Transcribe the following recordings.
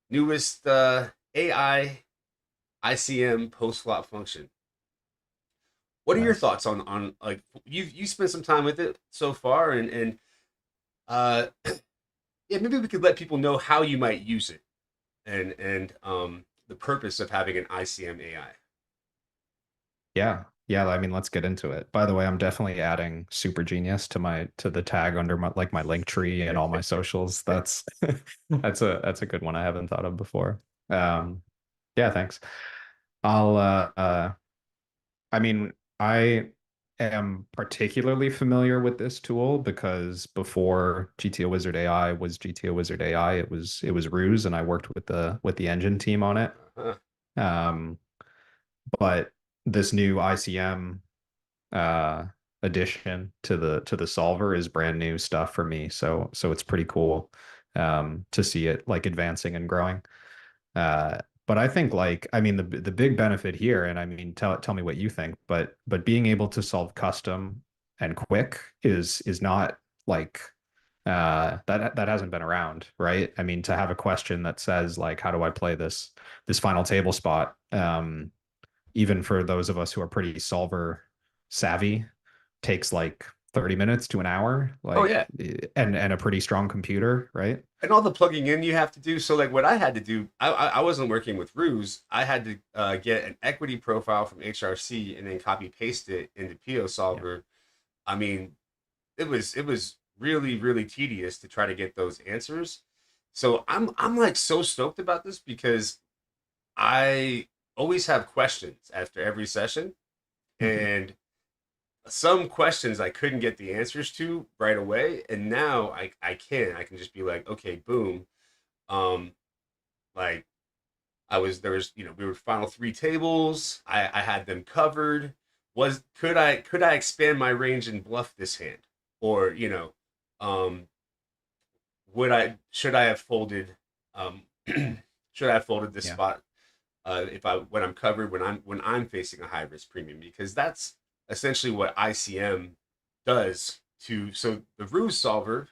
newest AI ICM post flop function. What are your Nice. thoughts on like you spent some time with it so far, and yeah, maybe we could let people know how you might use it, and the purpose of having an ICM AI. Yeah. Yeah, I mean, let's get into it. By the way, I'm definitely adding Super Genius to the tag under my link tree and all my socials. That's that's a good one I haven't thought of before. Um, yeah, thanks. I'll I mean, I am particularly familiar with this tool because before GTO Wizard AI was GTO Wizard AI, it was Ruse, and I worked with the engine team on it. Uh-huh. Um, but this new ICM uh addition to the solver is brand new stuff for me. So it's pretty cool to see it like advancing and growing. But I think like I mean the big benefit here, and I mean tell me what you think, but being able to solve custom and quick is not like that hasn't been around, right? I mean, to have a question that says like how do I play this final table spot, even for those of us who are pretty solver savvy, takes like 30 minutes to an hour, Oh like yeah, and a pretty strong computer, right? and all the plugging in you have to do. So like what I had to do, I wasn't working with Ruse. I had to get an equity profile from HRC and then copy paste it into PO Yeah. Solver. I mean, it was really tedious to try to get those answers. So I'm like so stoked about this because I always have questions after every session, Mhm. and some questions I couldn't get the answers to right away, and now I can just be like, okay, boom, um, like there was we were final three tables, I had them covered. Was could I expand my range and bluff this hand, or um, would I should I have folded should I have folded this Yeah. spot if I when I'm covered when I'm facing a high risk premium, because that's essentially what ICM does to. So the ruse solver,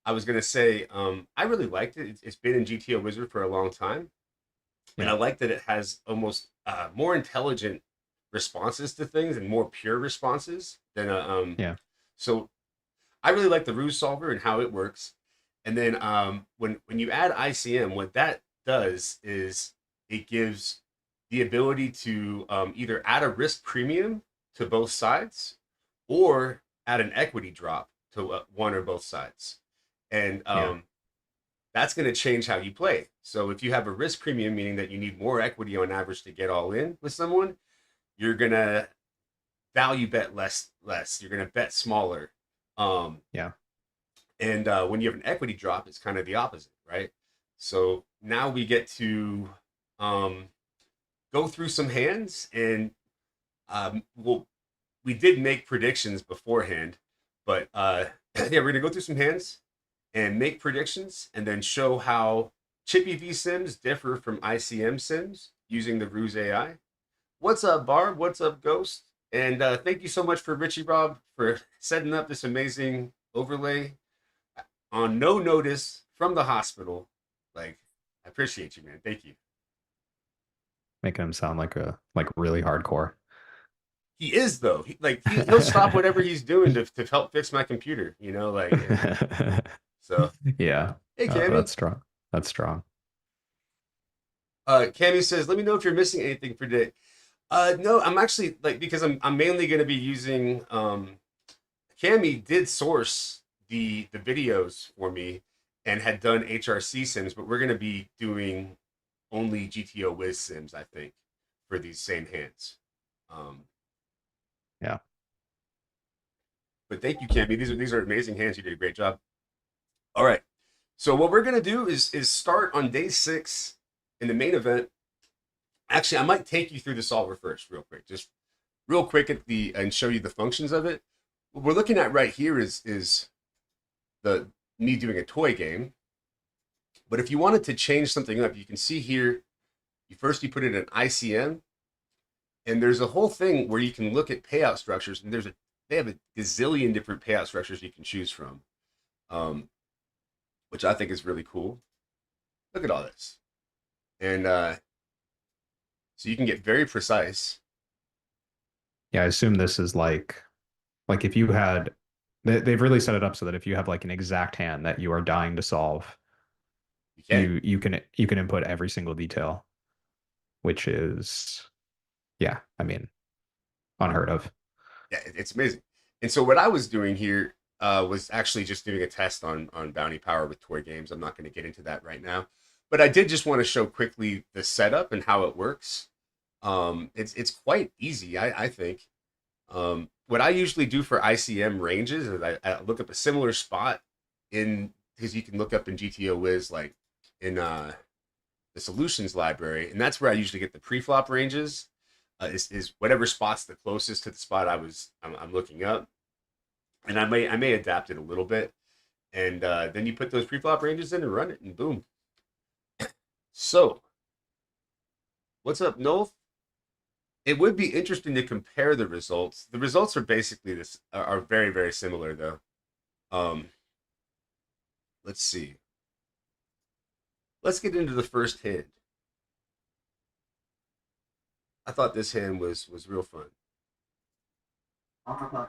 I was gonna say, I really liked it. It's been in GTO Wizard for a long time, and I Yeah. like that it has almost more intelligent responses to things and more pure responses than a Yeah. so I really like the ruse solver and how it works. And then when you add ICM, what that does is it gives the ability to either add a risk premium to both sides or add an equity drop to one or both sides. And Yeah. that's going to change how you play. So if you have a risk premium, meaning that you need more equity on average to get all in with someone, you're going to value bet less. You're going to bet smaller. Um, Yeah. And when you have an equity drop, it's kind of the opposite, right? So now we get to um, go through some hands, and well, we did make predictions beforehand, but yeah, we're gonna go through some hands and make predictions, and then show how Chippy V Sims differ from ICM Sims using the Ruse AI. What's up, Barb? What's up, Ghost? And thank you so much for Richie Rob for setting up this amazing overlay on no notice from the hospital. Like, I appreciate you, man. Thank you. Making him sound like really hardcore. He is though. He'll stop whatever he's doing to help fix my computer. So Yeah. hey, That's Cammy. strong. That's strong. Cammy says, "Let me know if you're missing anything for today." No, I'm actually like because I'm mainly going to be using. Cammy did source the videos for me and had done HRC sims, but we're going to be doing only GTO Wiz sims, I think, for these same hands. Um, Yeah. but thank you, Cammy. These are amazing hands. You did a great job. All right. So what we're gonna do is start on day 6 in the main event. Actually, I might take you through the solver first, real quick, just real quick and show you the functions of it. What we're looking at right here is the me doing a toy game. But if you wanted to change something up, you can see here. You put in an ICM, and there's a whole thing where you can look at payout structures, and they have a gazillion different payout structures you can choose from, um, which I think is really cool. Look at all this. And so you can get very precise. Yeah, I assume this is like if you had they've really set it up so that if you have like an exact hand that you are dying to solve, You can. you can input every single detail, which is yeah, I mean, unheard of. Yeah, it's amazing. And so what I was doing here was actually just doing a test on Bounty Power with toy games. I'm not going to get into that right now, but I did just want to show quickly the setup and how it works. It's quite easy, I think. What I usually do for ICM ranges is I look up a similar spot in because you can look up in GTO Wiz like in the solutions library, and that's where I usually get the preflop ranges. Is whatever spot's the closest to the spot I'm looking up, and I may adapt it a little bit, and then you put those preflop ranges in and run it, and boom. So what's up, Noel? It would be interesting to compare the results. The results are basically are very very similar though. Um, let's see. Let's get into the first hand. I thought this hand was real fun. I'm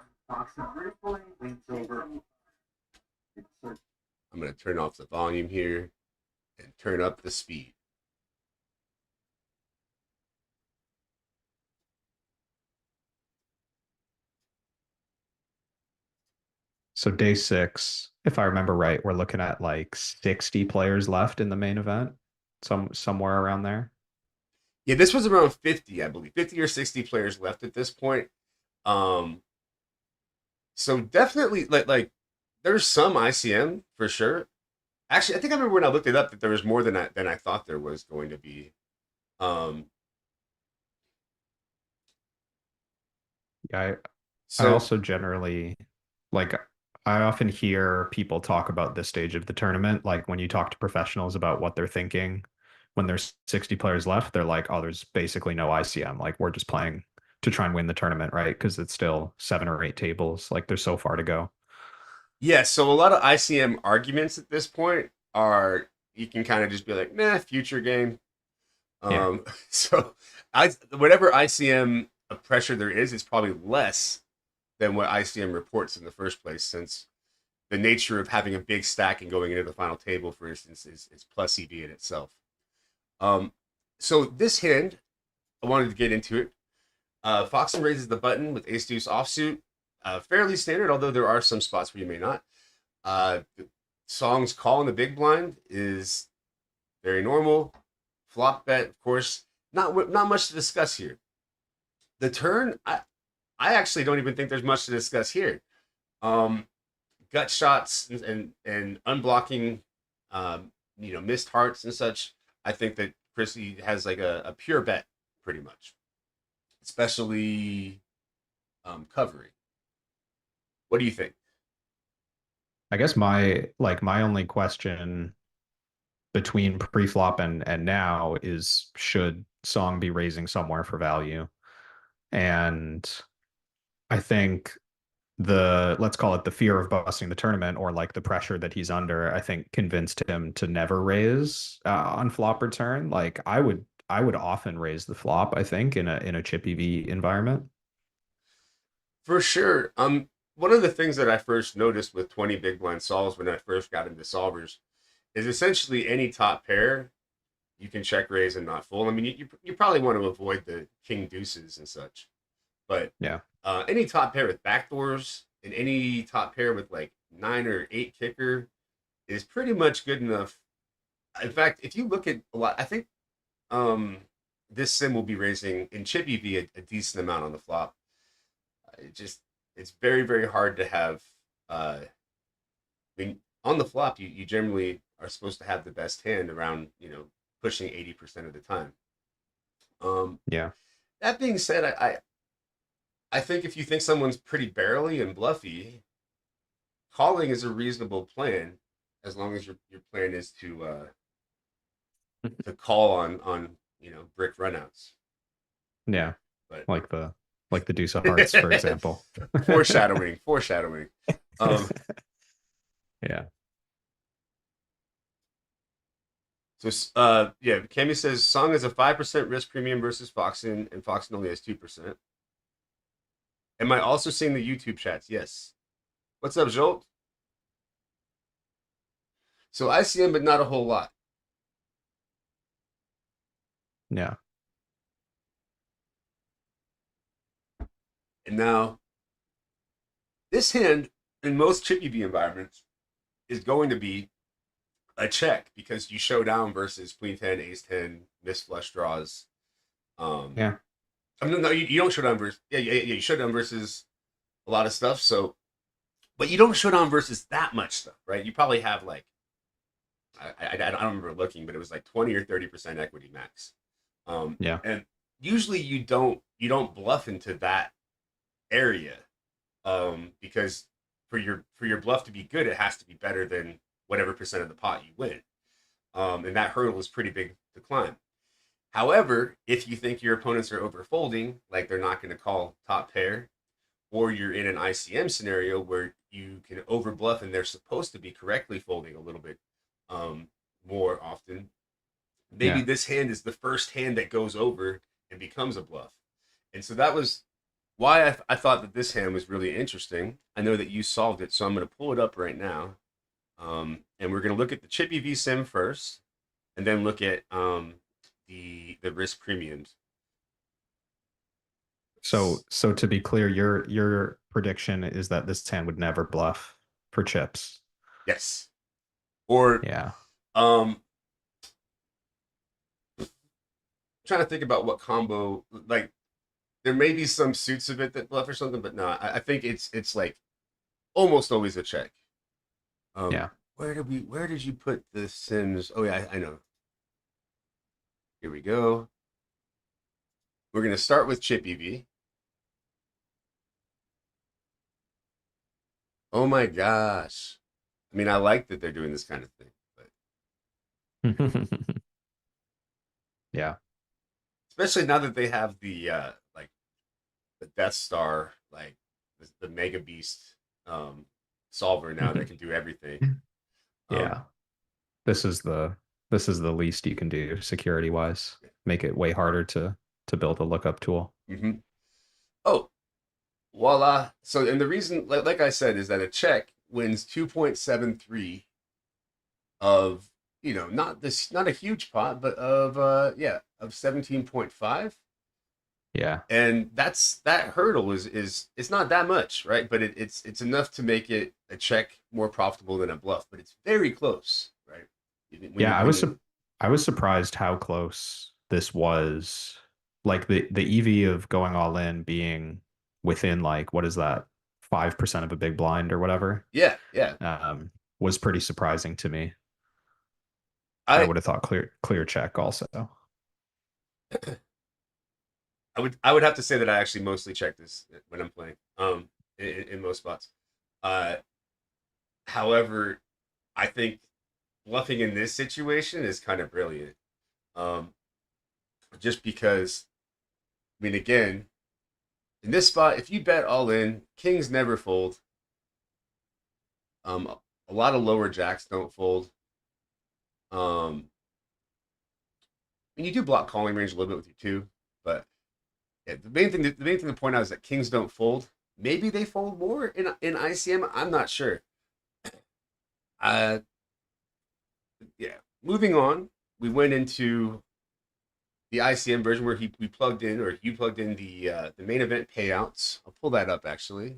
gonna turn off the volume here and turn up the speed. So day six, if I remember right, we're looking at like 60 players left in the main event, somewhere around there. Yeah, this was around 50, I believe, 50 or 60 players left at this point. Um, so definitely like there's some ICM for sure. Actually, I think I remember when I looked it up that there was more than I thought there was going to be. Um, Yeah, I so also generally like I often hear people talk about this stage of the tournament, like when you talk to professionals about what they're thinking when there's 60 players left, they're like, oh, there's basically no ICM. Like we're just playing to try and win the tournament, right? Because it's still 7 or 8 tables. Like there's so far to go. yeah, so a lot of ICM arguments at this point are you can kind of just be like, nah, future game. Yeah. So I whatever ICM pressure there is probably less than what ICM reports in the first place, since the nature of having a big stack and going into the final table, for instance, is plus EV in itself. Um, so this hand, I wanted to get into it. Foxen raises the button with ace deuce offsuit. Fairly standard, although there are some spots where you may not. The Song's call in the big blind is very normal. Flop bet, of course. Not much to discuss here. The turn, I actually don't even think there's much to discuss here. Um, Gut shots and unblocking, missed hearts and such. I think that Chrissy has like a pure bet pretty much, especially covering. What do you think? I guess my only question between pre-flop and now is should Song be raising somewhere for value? And I think the let's call it the fear of busting the tournament or like the pressure that he's under, I think convinced him to never raise on flop return. Like I would often raise the flop, I think, in a chippy V environment. For sure. One of the things that I first noticed with 20 big blind solves when I first got into solvers is essentially any top pair you can check raise and not fold. I mean, you probably want to avoid the king deuces and such, but Yeah. any top pair with backdoors and any top pair with like 9 or 8 kicker is pretty much good enough. In fact, if you look at a lot, I think um, this sim will be raising in chippy V a decent amount on the flop. It just it's very very hard to have. I mean, on the flop, you generally are supposed to have the best hand around pushing 80% of the time. Um, Yeah. that being said, I think if you think someone's pretty barrely and bluffy, calling is a reasonable plan as long as your plan is to call on brick runouts. Yeah. But Like the deuce of hearts, for example. foreshadowing. Um, Yeah. So yeah, Cammy says Song has a 5% risk premium versus Foxen, and Foxen only has 2%. Am I also seeing the YouTube chats? Yes. What's up, Jolt? So ICM, but not a whole lot. Yeah. And now this hand in most chippy V environments is going to be a check because you show down versus queen 10, ace 10, miss flush draws. Um, Yeah. I mean, no, you don't show down versus, yeah, you show down versus a lot of stuff. So, but you don't show down versus that much stuff, right? You probably have like, I don't remember looking, but it was like 20 or 30% equity max. Yeah. And usually you don't bluff into that area, because for your bluff to be good, it has to be better than whatever percent of the pot you win. And that hurdle is pretty big to climb. However, if you think your opponents are overfolding, like they're not going to call top pair, or you're in an ICM scenario where you can overbluff and they're supposed to be correctly folding a little bit more often, maybe Yeah. this hand is the first hand that goes over and becomes a bluff. And so that was why I thought that this hand was really interesting. I know that you solved it, so I'm going to pull it up right now. And we're going to look at the Chippy V Sim first, and then look at the risk premiums. So to be clear, your prediction is that this hand would never bluff for chips. Yes. Or Yeah. um trying to think about what combo, like there may be some suits of it that bluff or something, but no, I think it's like almost always a check. Yeah. Where did you put the Sims? Oh yeah, I know. Here we go. We're gonna start with Chippy V. Oh my gosh. I mean, I like that they're doing this kind of thing, but Yeah. especially now that they have the like the Death Star, like the Mega Beast solver now that can do everything. Um, Yeah. This is the this is the least you can do security wise. Make it way harder to build a lookup tool. mm-hmm. Oh, voila. So, and the reason, like I said, is that a check wins 2.73 of, not a huge pot, but of, yeah, of 17.5. Yeah. And that hurdle is it's not that much, right? But it's enough to make it a check more profitable than a bluff, but it's very close, right? When you Yeah, when you I was surprised how close this was. Like the EV of going all in being within like what is that, 5% of a big blind or whatever, yeah, yeah. was pretty surprising to me. I I would have thought clear check also. I would have to say that I actually mostly check this when I'm playing, in most spots. Uh, However, I think bluffing in this situation is kind of brilliant. Um, just because, I mean, again, in this spot, if you bet all in, kings never fold. A lot of lower jacks don't fold. And you do block calling range a little bit with your two, but yeah, the main thing to point out is that kings don't fold. Maybe they fold more in ICM. I'm not sure. Uh, yeah. Moving on, we went into the ICM version where we plugged in, or you plugged in the main event payouts. I'll pull that up actually.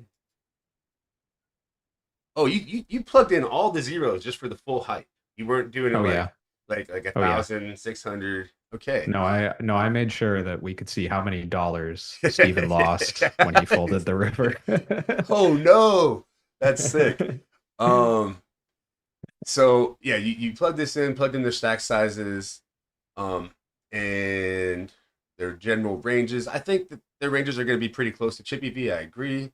Oh, you plugged in all the zeros just for the full height. You weren't doing it Oh like yeah. like a Oh yeah. 1,600. Okay. No, I made sure that we could see how many dollars Steven lost when he folded the river. Oh no, that's sick. Um, so yeah, you plugged in their stack sizes, um, and their general ranges. I think that their ranges are going to be pretty close to Chippy V. I agree.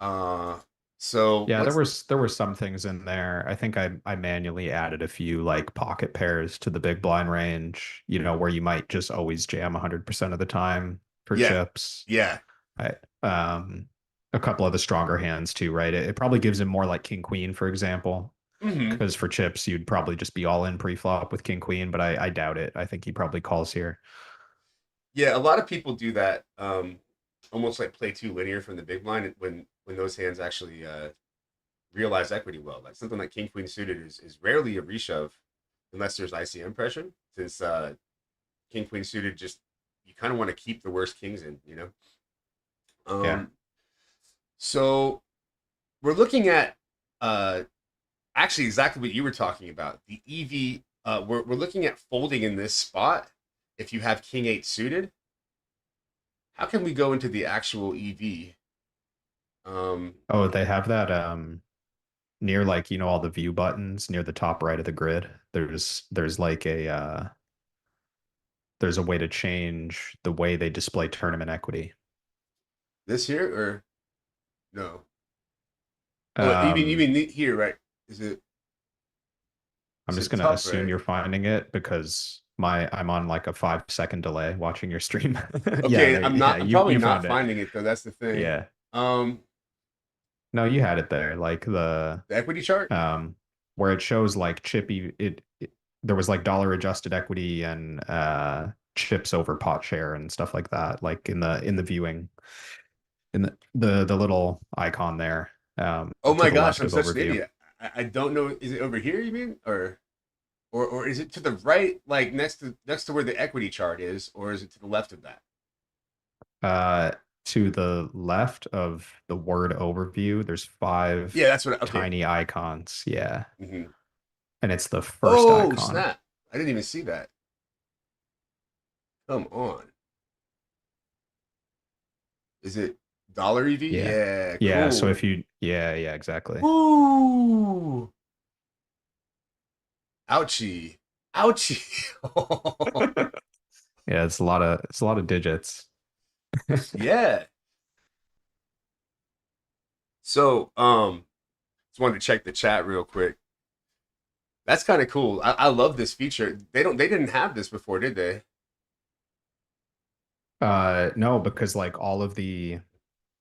Uh, so Yeah, let's there were some things in there. I think I manually added a few like pocket pairs to the big blind range, where you might just always jam 100% of the time for yeah, chips. yeah, I a couple of the stronger hands too, right? It probably gives him more like king queen, for example. Hmm. Because for chips, you'd probably just be all in pre-flop with king queen, but I doubt it. I think he probably calls here. Yeah, a lot of people do that. Almost like play too linear from the big blind when those hands actually realize equity well. Like something like king queen suited is rarely a reshove unless there's ICM pressure. Since king queen suited just you kind of want to keep the worst kings in, you know. Yeah. Um, so we're looking at uh actually exactly what you were talking about. The EV. We're looking at folding in this spot if you have king eight suited. How can we go into the actual EV? Um, Oh, they have that near like, all the view buttons near the top right of the grid. There's like there's a way to change the way they display tournament equity. this here or no? Oh, you Um, mean here, right? Is it I'm is just it gonna top assume right? you're finding it because I'm on like a 5 second delay watching your stream. Yeah, Okay, there, I'm yeah, not. I'm you probably you not found it. finding it though. That's the thing. Yeah. Um, No, you had it there. Like the equity chart. um where it shows like chippy there was like dollar adjusted equity and chips over pot share and stuff like that, like in the viewing in the little icon there Oh to my the gosh, left I'm of such an overview. idiot. I don't know. Is it over here? You mean or is it to the right, like next to where the equity chart is, or is it to the left of that? Uh, to the left of the word overview, there's Yeah, five that's what. Okay. tiny icons. Yeah. Hmm. And it's the first Oh icon. snap! I didn't even see that. Come on. Is it dollar EV? Yeah. Yeah, Yeah. So cool. if you, yeah, yeah, exactly. Ooh, ouchie, ouchie. Yeah, it's a lot of digits. Yeah. So, just wanted to check the chat real quick. That's kind of cool. I love this feature. They didn't have this before, did they? No, because like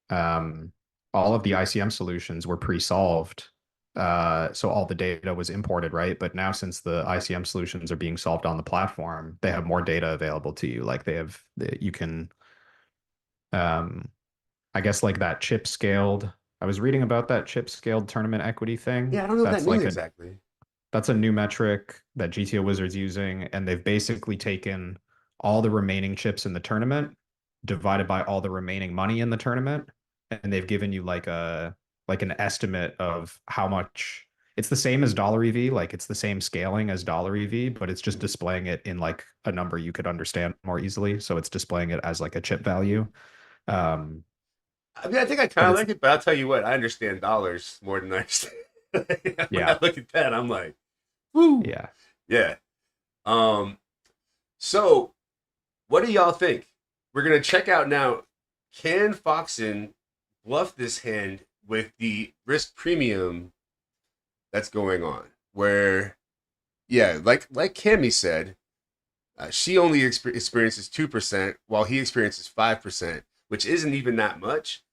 um all of the ICM solutions were pre-solved. So all the data was imported, right? But now since the ICM solutions are being solved on the platform, they have more data available to you. Like you can um I guess like that chip scaled. I was reading about that chip scaled tournament equity thing. Yeah, I don't know what that means exactly. That's a new metric that GTO Wizard's using, and they've basically taken all the remaining chips in the tournament, divided by all the remaining money in the tournament, and they've given you like an estimate of how much. It's the same as dollar EV, like it's the same scaling as dollar EV, but it's just Mhm. displaying it in like a number you could understand more easily. So it's displaying it as like a chip value. Um, I mean, I think I kind but of it's like it, but I'll tell you what, I understand dollars more than I understand. When I yeah, look at that, I'm like, whoo, yeah. yeah. Um, so what do y'all think? We're gonna check out now. Can Foxen bluff this hand with the risk premium that's going on? Where, yeah, like Cammy said, she only experiences 2%, while he experiences 5%, which isn't even that much.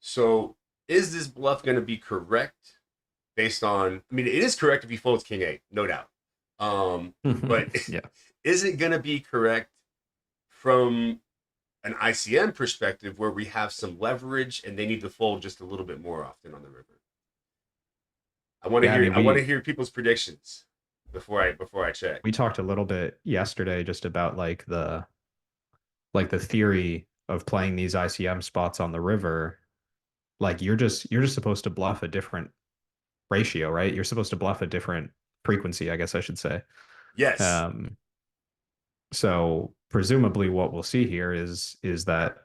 So, is this bluff going to be correct based on? I mean, it is correct if he folds King Eight, no doubt. But Yeah. is it going to be correct from an ICM perspective where we have some leverage and they need to fold just a little bit more often on the river? I want to Yeah, I hear. mean, I want to hear people's predictions before I check. we talked a little bit yesterday just about like the theory of playing these ICM spots on the river. Like you're just supposed to bluff a different ratio, right? You're supposed to bluff a different frequency, I guess I should say. Yes. Um, so presumably what we'll see here is that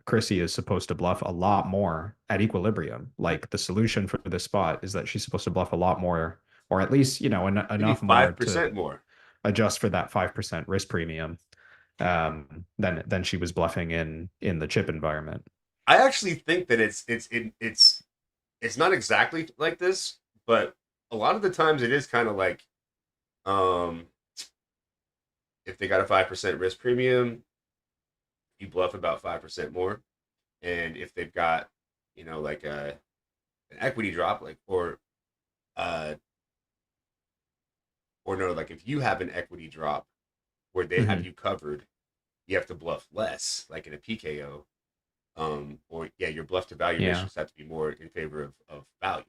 Chrissy is supposed to bluff a lot more at equilibrium. Like the solution for this spot is that she's supposed to bluff a lot more, or at least, Maybe enough more five to percent more. adjust for that 5% risk premium than she was bluffing in the chip environment. I actually think that it's not exactly like this, but a lot of the times it is kind of like um, if they got a 5% risk premium, you bluff about 5% more, and if they've got like an equity drop, like or Or no, like if you have an equity drop where they have Hmm. you covered, you have to bluff less, like in a PKO. Or yeah, your bluff to value Yeah. ratios have to be more in favor of value.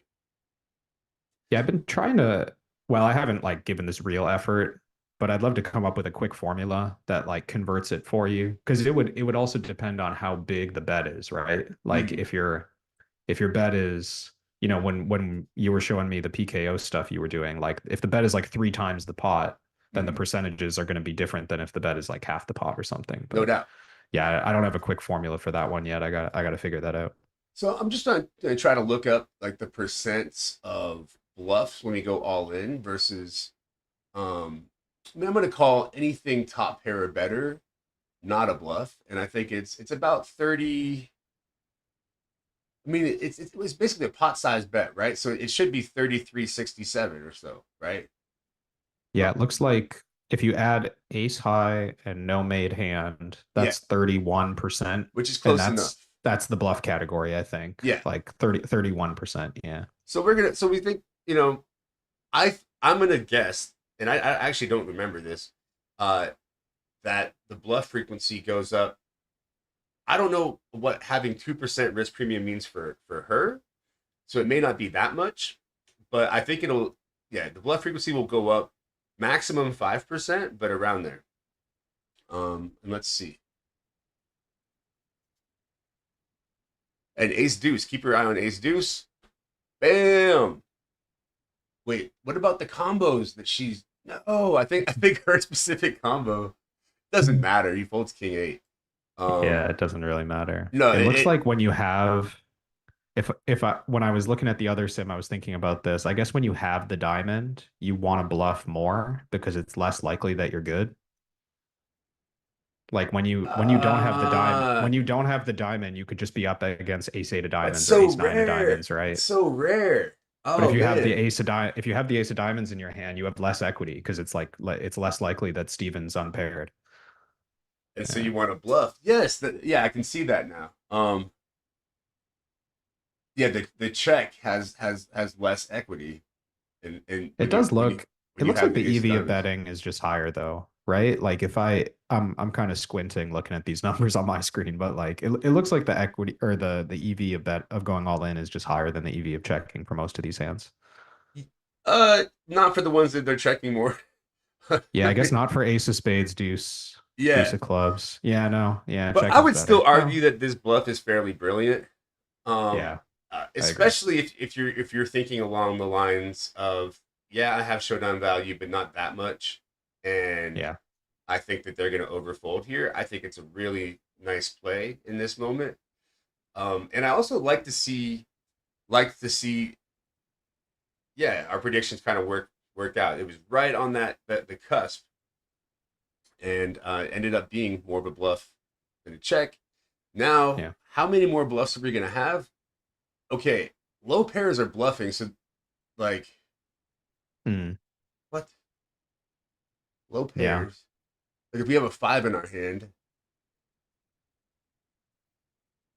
Yeah, I've been trying to, well, I haven't like given this real effort, but I'd love to come up with a quick formula that like converts it for you. Because it would also depend on how big the bet is, right? Like Mm, if your bet is, when you were showing me the PKO stuff you were doing, like if the bet is like three times the pot, then the mm, percentages are going to be different than if the bet is like half the pot or something. no But doubt. yeah, I don't have a quick formula for that one yet. I got to figure that out. So I'm just gonna try to look up like the percents of bluffs when we go all in versus I mean, I'm gonna call anything top pair or better not a bluff, and I think it's about 30. I mean, it was basically a pot size bet, right? So it should be 33.67 or so, right? Yeah, Uh, it looks like if you add ace high and no made hand, yeah, that's 31%. which is And close enough. that's the bluff category, I think. Yeah. Like 31%. Yeah. So so we think, I'm gonna guess, and I actually don't remember this, uh, that the bluff frequency goes up. I don't know what having 2% risk premium means for her, so it may not be that much, but I think yeah, the bluff frequency will go up maximum 5%, but around there. And let's see. And ace deuce, keep your eye on ace deuce. Bam. Wait, what about the combos that she's? No, I think her specific combo doesn't matter. He folds king eight. Yeah, Um, it doesn't really matter. no, It looks it like when you have if I when I was looking at the other sim, I was thinking about this. I guess when you have the diamond, you want to bluff more because it's less likely that you're good. Like uh when you don't have the diamond, you could just be up against ace eight of that's diamonds or so ace nine of rare. diamonds, right? It's so rare. But Oh man. if you have the ace of diamonds in your hand, you have less equity because it's less likely that Steven's unpaired. And so Yeah. you want to bluff. Yes, yeah, I can see that now. Yeah, the check has less equity, and It when you does when you look when it you looks have like the the ace of EV of diamonds. betting is just higher though, right? Like if I'm kind of squinting looking at these numbers on my screen, but like it looks like the equity or the EV of bet of going all in is just higher than the EV of checking for most of these hands. Not for the ones that they're checking more. Yeah, I guess not for ace of spades, deuce Yeah, of clubs. Yeah, no. Yeah, but I checking's would still better. argue Well, that this bluff is fairly brilliant. Um, yeah, I agree. Especially if you're thinking along the lines of, yeah, I have showdown value, but not that much, and Yeah. I think that they're going to overfold here. I think it's a really nice play in this moment. And I also like to see, yeah, our predictions kind of work out. It was right on the cusp, and ended up being more of a bluff than a check. Now, Yeah. how many more bluffs are we gonna have? Okay, low pairs are bluffing, so like Hmm. what? Low Yeah. pairs. Like if we have a five in our hand,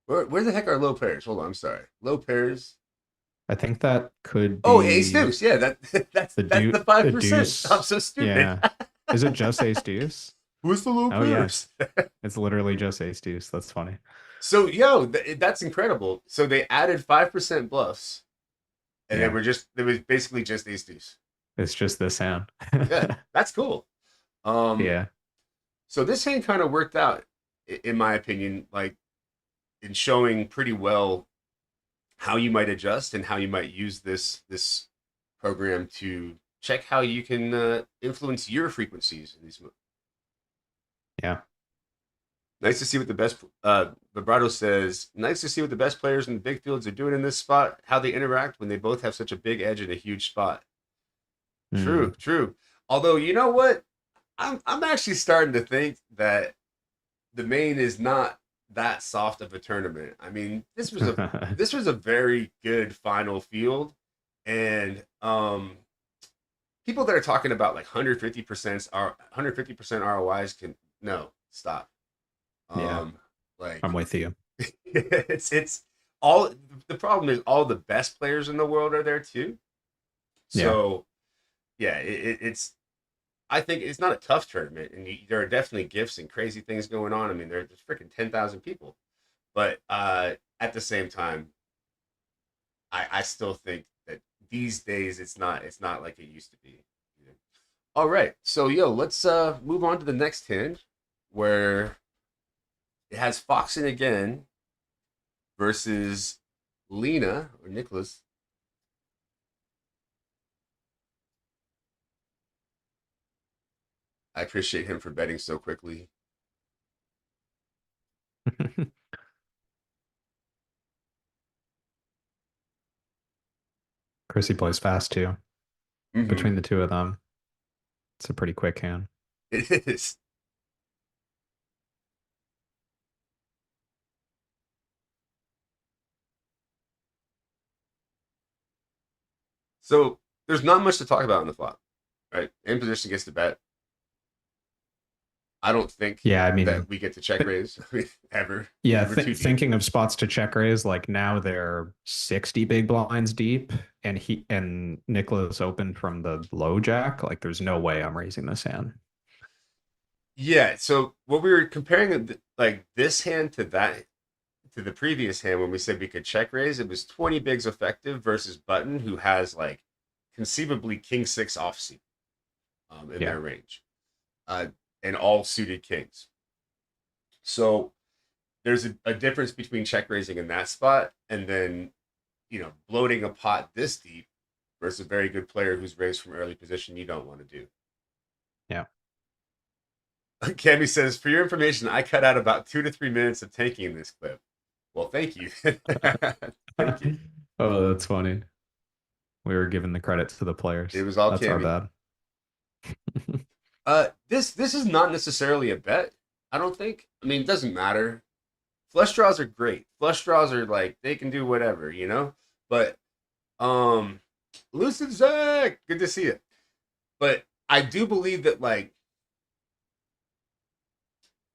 where the heck are low pairs? Hold on, I'm sorry. Low pairs. I think that could Oh, ace be deuce. Yeah, that's the the 5%. I'm deuce. so stupid. Yeah. Is it just ace deuce? Who's the low Oh yeah. pairs? It's literally just ace deuce. That's funny. So that's incredible. So they added 5% bluffs, and Yeah. it was basically just ace deuce. It's just this hand. Yeah, that's cool. Um, Yeah. so this hand kind of worked out, in my opinion, like in showing pretty well how you might adjust and how you might use this program to check how you can influence your frequencies in these moves. Yeah. Nice to see what the best. Vibrato says, nice to see what the best players in the big fields are doing in this spot. How they interact when they both have such a big edge and a huge spot. Hmm. True, true. Although you know what, I'm actually starting to think that the main is not that soft of a tournament. I mean, this was a very good final field, and people that are talking about like 150% ROIs can no stop. Yeah. Um, like I'm with you. it's all the problem is all the best players in the world are there too. Yeah. So yeah, it's I think it's not a tough tournament, and there are definitely gifts and crazy things going on. I mean, there's freaking 10,000 people, but at the same time, I still think that these days it's not like it used to be. All right, so let's move on to the next hand, where it has Foxing again versus Lena or Nicholas. I appreciate him for betting so quickly. Chrissy plays fast too. Mm-hmm. Between the two of them, it's a pretty quick hand. It is. So there's not much to talk about in the flop, right? In position gets to bet. I don't think Yeah, I that mean, we get to check th raise ever. yeah, We're too deep. thinking of spots to check raise, like now they're 60 big blinds deep, and Nicholas opened from the low jack. Like, there's no way I'm raising this hand. Yeah. So what we were comparing, like this hand to that to the previous hand when we said we could check raise, it was 20 bigs effective versus Button, who has like conceivably King Six offsuit in Yeah, their range, uh, and all suited kings. So there's a difference between check raising in that spot and then bloating a pot this deep versus a very good player who's raised from early position you don't want to do. yeah. Cammy says, for your information, I cut out about 2 to 3 minutes of tanking in this clip. Well, thank you. Thank you. Oh, that's funny. We were giving the credit to the It players. was all That's our Cammy. bad. This is not necessarily a bet, I don't think. I mean, it doesn't matter. Flush draws are great. Flush draws are like they can do whatever. But Lucid Zach, good to see you. But I do believe that, like,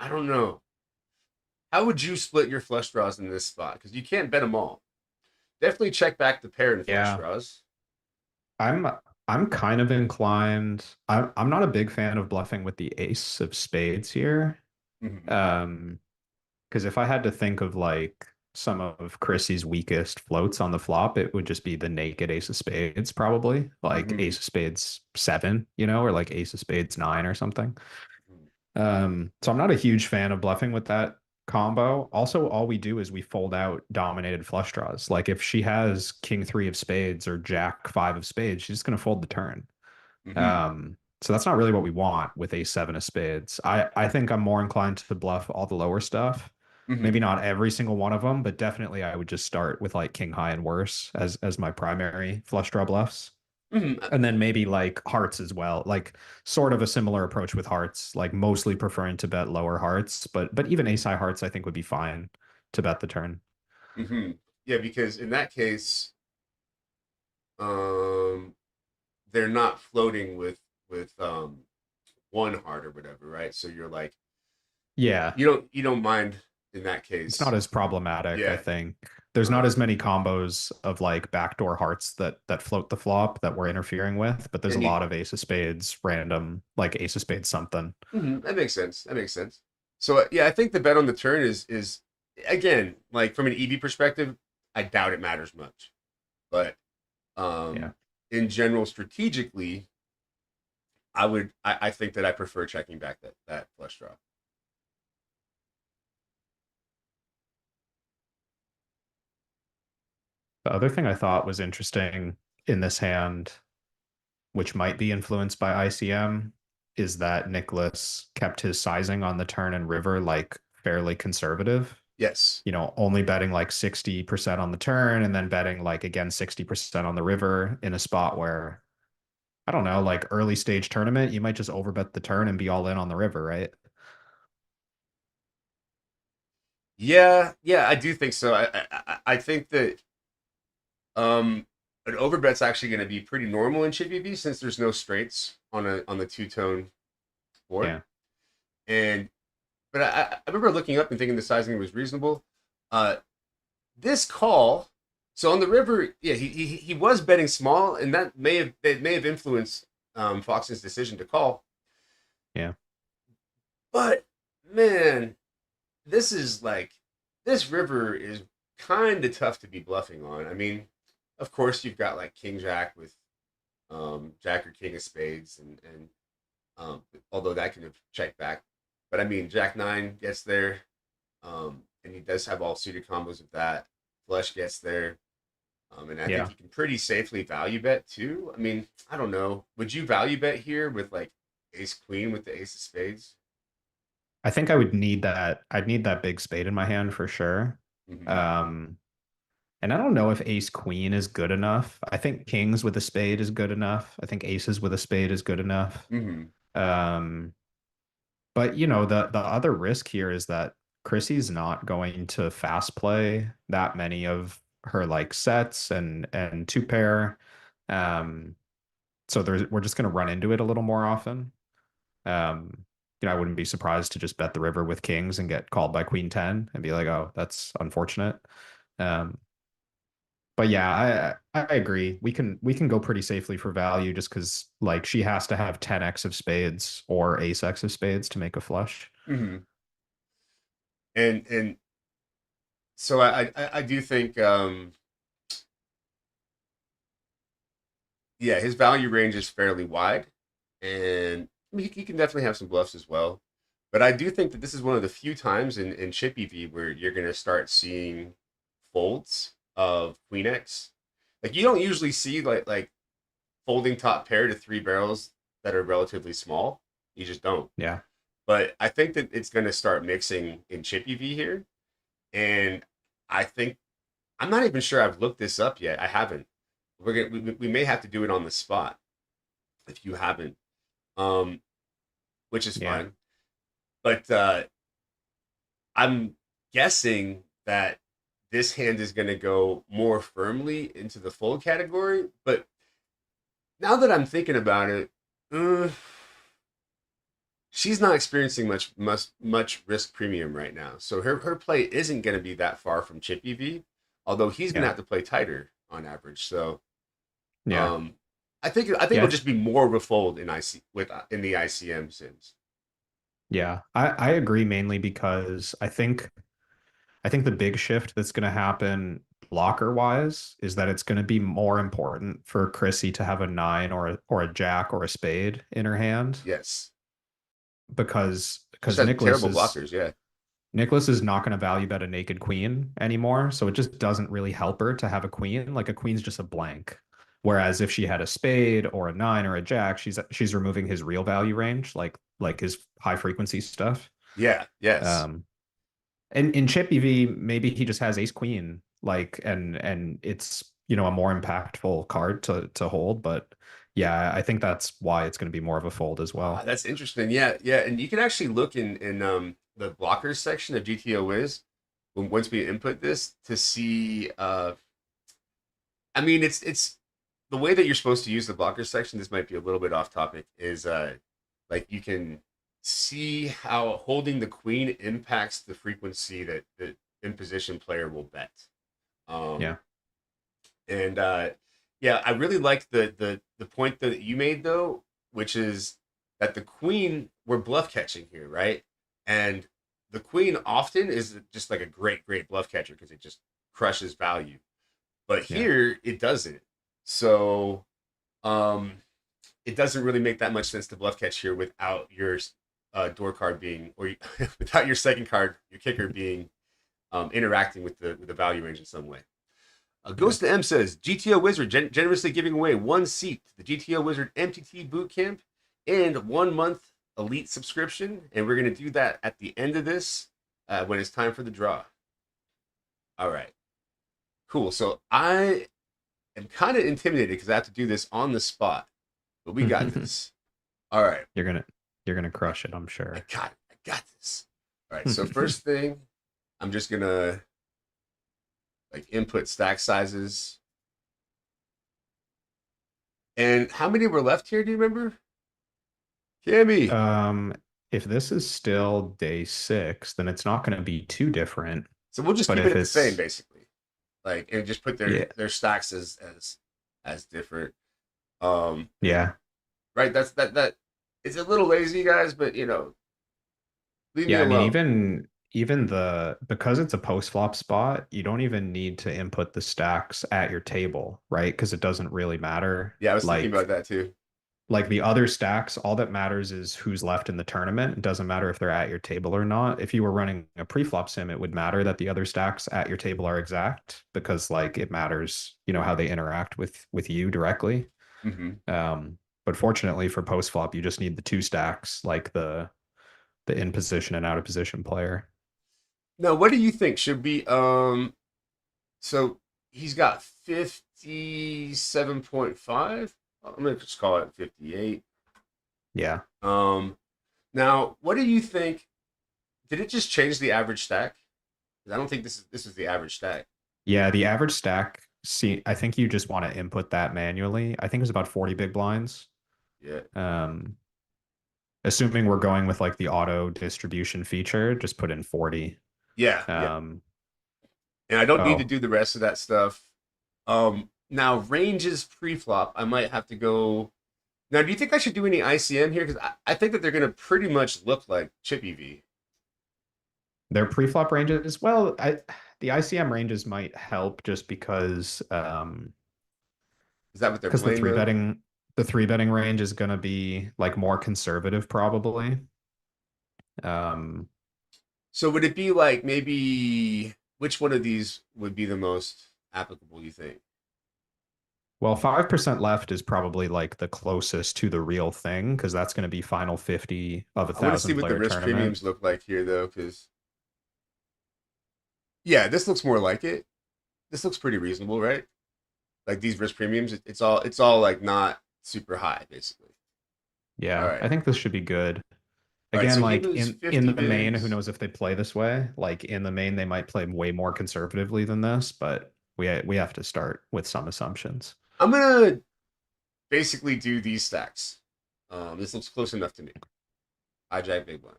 I don't know. How would you split your flush draws in this spot? Because you can't bet them all. Definitely check back the pair in flush Yeah, draws. I'm I'm kind of inclined. I'm not a big fan of bluffing with the ace of spades here. Mm-hmm. Um, because if I had to think of like some of Chrissy's weakest floats on the flop, it would just be the naked ace of spades, probably like Mm-hmm. ace of spades 7, or like ace of spades 9 or something. So I'm not a huge fan of bluffing with that combo. Also, all we do is we fold out dominated flush draws. Like if she has king 3 of spades or jack 5 of spades, she's just going to fold the turn. Mm-hmm. So that's not really what we want with a 7 of spades. I think I'm more inclined to bluff all the lower stuff. Mm-hmm. Maybe not every single one of them, but definitely I would just start with like king high and worse as my primary flush draw bluffs. Mm-hmm. And then maybe like hearts as well, like sort of a similar approach with hearts, like mostly preferring to bet lower hearts, but even ace high hearts I think would be fine to bet the turn. Mm-hmm. Yeah, because in that case, um, they're not floating with one heart or whatever, right? So you're like, Yeah, you don't mind in that it's not case. as problematic, I Yeah. think. There's not Um, as many combos of like backdoor hearts that float the flop that we're interfering with, but there's a and you lot of ace of spades, random, like ace of spades something. That makes sense. That makes sense. So yeah, I think the bet on the turn is again, like from an EV perspective, I doubt it matters much. But Yeah. um in general, strategically, I think that I prefer checking back that flush draw. The other thing I thought was interesting in this hand, which might be influenced by ICM, is that Nicholas kept his sizing on the turn and river like fairly conservative. Yes. Only betting like 60% on the turn and then betting like again 60% on the river in a spot where I don't know, like early stage tournament, you might just overbet the turn and be all in on the river, right? Yeah, yeah, I do think so. I think that um an overbet's actually going to be pretty normal in Chippy V since there's no straights on the two-tone board. Yeah. And but I remember looking up and thinking the sizing was reasonable. Uh, this call, so on the river, yeah, he was betting small, and that may have influenced Fox's decision to call. Yeah. But man, this is like this river is kind of tough to be bluffing on. I mean, of course you've got like King Jack with Jack or King of Spades, and although that can have checked back, but I mean Jack Nine gets there, and he does have all suited combos of that. Flush gets there, and I think Yeah. you can pretty safely value bet too. I mean, I don't know. Would you value bet here with like Ace Queen with the Ace of Spades? I think I would need that. I'd need that big spade in my hand for sure. Mm-hmm. Um, and I don't know if ace queen is good enough. I think kings with a spade is good enough. I think aces with a spade is good enough. Mm-hmm. Um, but you know, the other risk here is that Chrissy's not going to fast play that many of her like sets and two pair. Um, so we're just going to run into it a little more often. Um, you know, I wouldn't be surprised to just bet the river with kings and get called by queen 10 and be like, oh, that's unfortunate. Um, but yeah, I agree. We can go pretty safely for value just because like she has to have 10x of spades or ace x of spades to make a flush. Mm-hmm. And so I do think yeah, his value range is fairly wide, and I mean, he can definitely have some bluffs as well. But I do think that this is one of the few times in Chip EV where you're going to start seeing folds of Queen X. Like you don't usually see like folding top pair to three barrels that are relatively small. You just don't. Yeah. But I think that it's going to start mixing in Chip EV here, and I think I'm not even sure I've looked this up yet. I haven't. We may have to do it on the spot if you haven't, um, which is Yeah. fine. But I'm guessing that this hand is going to go more firmly into the fold category. But now that I'm thinking about it, uh, she's not experiencing much risk premium right now. So her play isn't going to be that far from Chip EV, although he's going to Yeah. have to play tighter on average. So Yeah. um, I think it'll Yeah. just be more of a fold in in the ICM sims. Yeah. I agree mainly because I think the big shift that's going to happen blocker wise is that it's going to be more important for Chrissy to have a nine or a jack or a spade in her hand Yes, just because has terrible blockers. Yeah, Nicholas is not going to value bet a naked queen anymore. So it just doesn't really help her to have a queen. Like a queen's just a blank. Whereas if she had a spade or a nine or a jack, she's removing his real value range, like his high frequency stuff. yeah, yes. Um, and in chip EV, maybe he just has ace queen, like and it's a more impactful card to hold. But yeah, I think that's why it's going to be more of a fold as well. That's interesting. Yeah, yeah, and you can actually look in the blockers section of GTO Wiz once we input this to see. I mean, it's the way that you're supposed to use the blockers section. This might be a little bit off topic. Is like you can see how holding the queen impacts the frequency that the imposition player will bet. Yeah. Um, and yeah, I really like the point that you made though, which is that the queen we're bluff catching here, right? And the queen often is just like a great bluff catcher because it just crushes value. But Yeah. here it doesn't. So um it doesn't really make that much sense to bluff catch here without your door card being or without your second card, your kicker being interacting with the value range in some way. Yeah. Ghost to M says GTO Wizard generously giving away one seat to the GTO Wizard MTT Bootcamp and 1 month Elite subscription, and we're gonna do that at the end of this when it's time for the draw. All right, cool. So I am kind of intimidated because I have to do this on the spot, but we got this. All right, You're gonna you're gonna crush it, I'm I sure. got it. I got this. All right. So first thing, I'm just gonna like input stack sizes. And how many were left here? Do you remember? Cammy. Um, if this is still day 6, then it's not going to be too different. So we'll just But keep it if at the same, it's basically. Like, and just put yeah, their stacks as different. Um, yeah, right. That It's a little lazy, guys, but leave me Yeah, I mean, alone. even the because it's a post flop spot, you don't even need to input the stacks at your table, right? Because it doesn't really matter. Yeah, I was thinking about Like that too. like the other stacks, all that matters is who's left in the tournament. It doesn't matter if they're at your table or not. If you were running a pre-flop sim, it would matter that the other stacks at your table are exact because like it matters, how they interact with you directly. Hmm. But fortunately for post flop, you just need the two stacks, like the in position and out of position player. Now, what do you think? Should be so he's got 57.5. I'm gonna just call it 58. Yeah. Um, now, what do you think? Did it just change the average stack? 'Cause I don't think this is the average stack. Yeah, the average stack, see, I think you just want to input that manually. I think it was about 40 big blinds. Yeah, Um, Assuming we're going with like the auto distribution feature, just put in 40. yeah. Um, And I don't need to oh, do the rest of that stuff. Now ranges pre-flop, I might have to go. Now, do you think I should do any ICM here? Because I think that they're going to pretty much look like Chippy V. their pre-flop ranges, well, the ICM ranges might help just Is that what they're because the playing three though? betting the three betting range is going to be like more conservative probably. Um, So would it be like maybe which one of these would be the most applicable, you think? well, 5% left is probably like the closest to the real thing because that's going to be final 50 of a I want to see thousand what the player risk tournament. premiums look like here though, because yeah, this looks more like it. This looks pretty reasonable, right? Like these risk premiums, it's all like not super high, basically. All Yeah, right. I think this should be good. All right, Again, so he like was in 50 the main, who bigs. knows if they play this way? Like in the main, they might play way more conservatively than this, but we have to start with some assumptions. I'm gonna basically do these stacks. This looks close enough to me. Hijack big blind.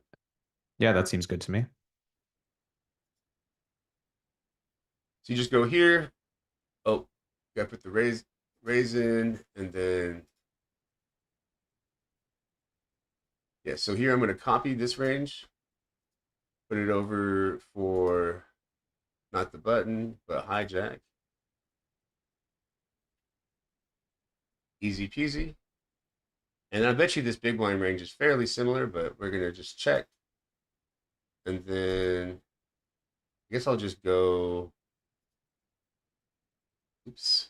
Yeah, that seems good to me. So you just go here. Oh, gotta put the raise in, and then yeah. So here I'm gonna copy this range, put it over for not the button, but hijack. Easy peasy. And I bet you this big blind range is fairly similar, but we're gonna just check, and then I guess I'll just go. Oops.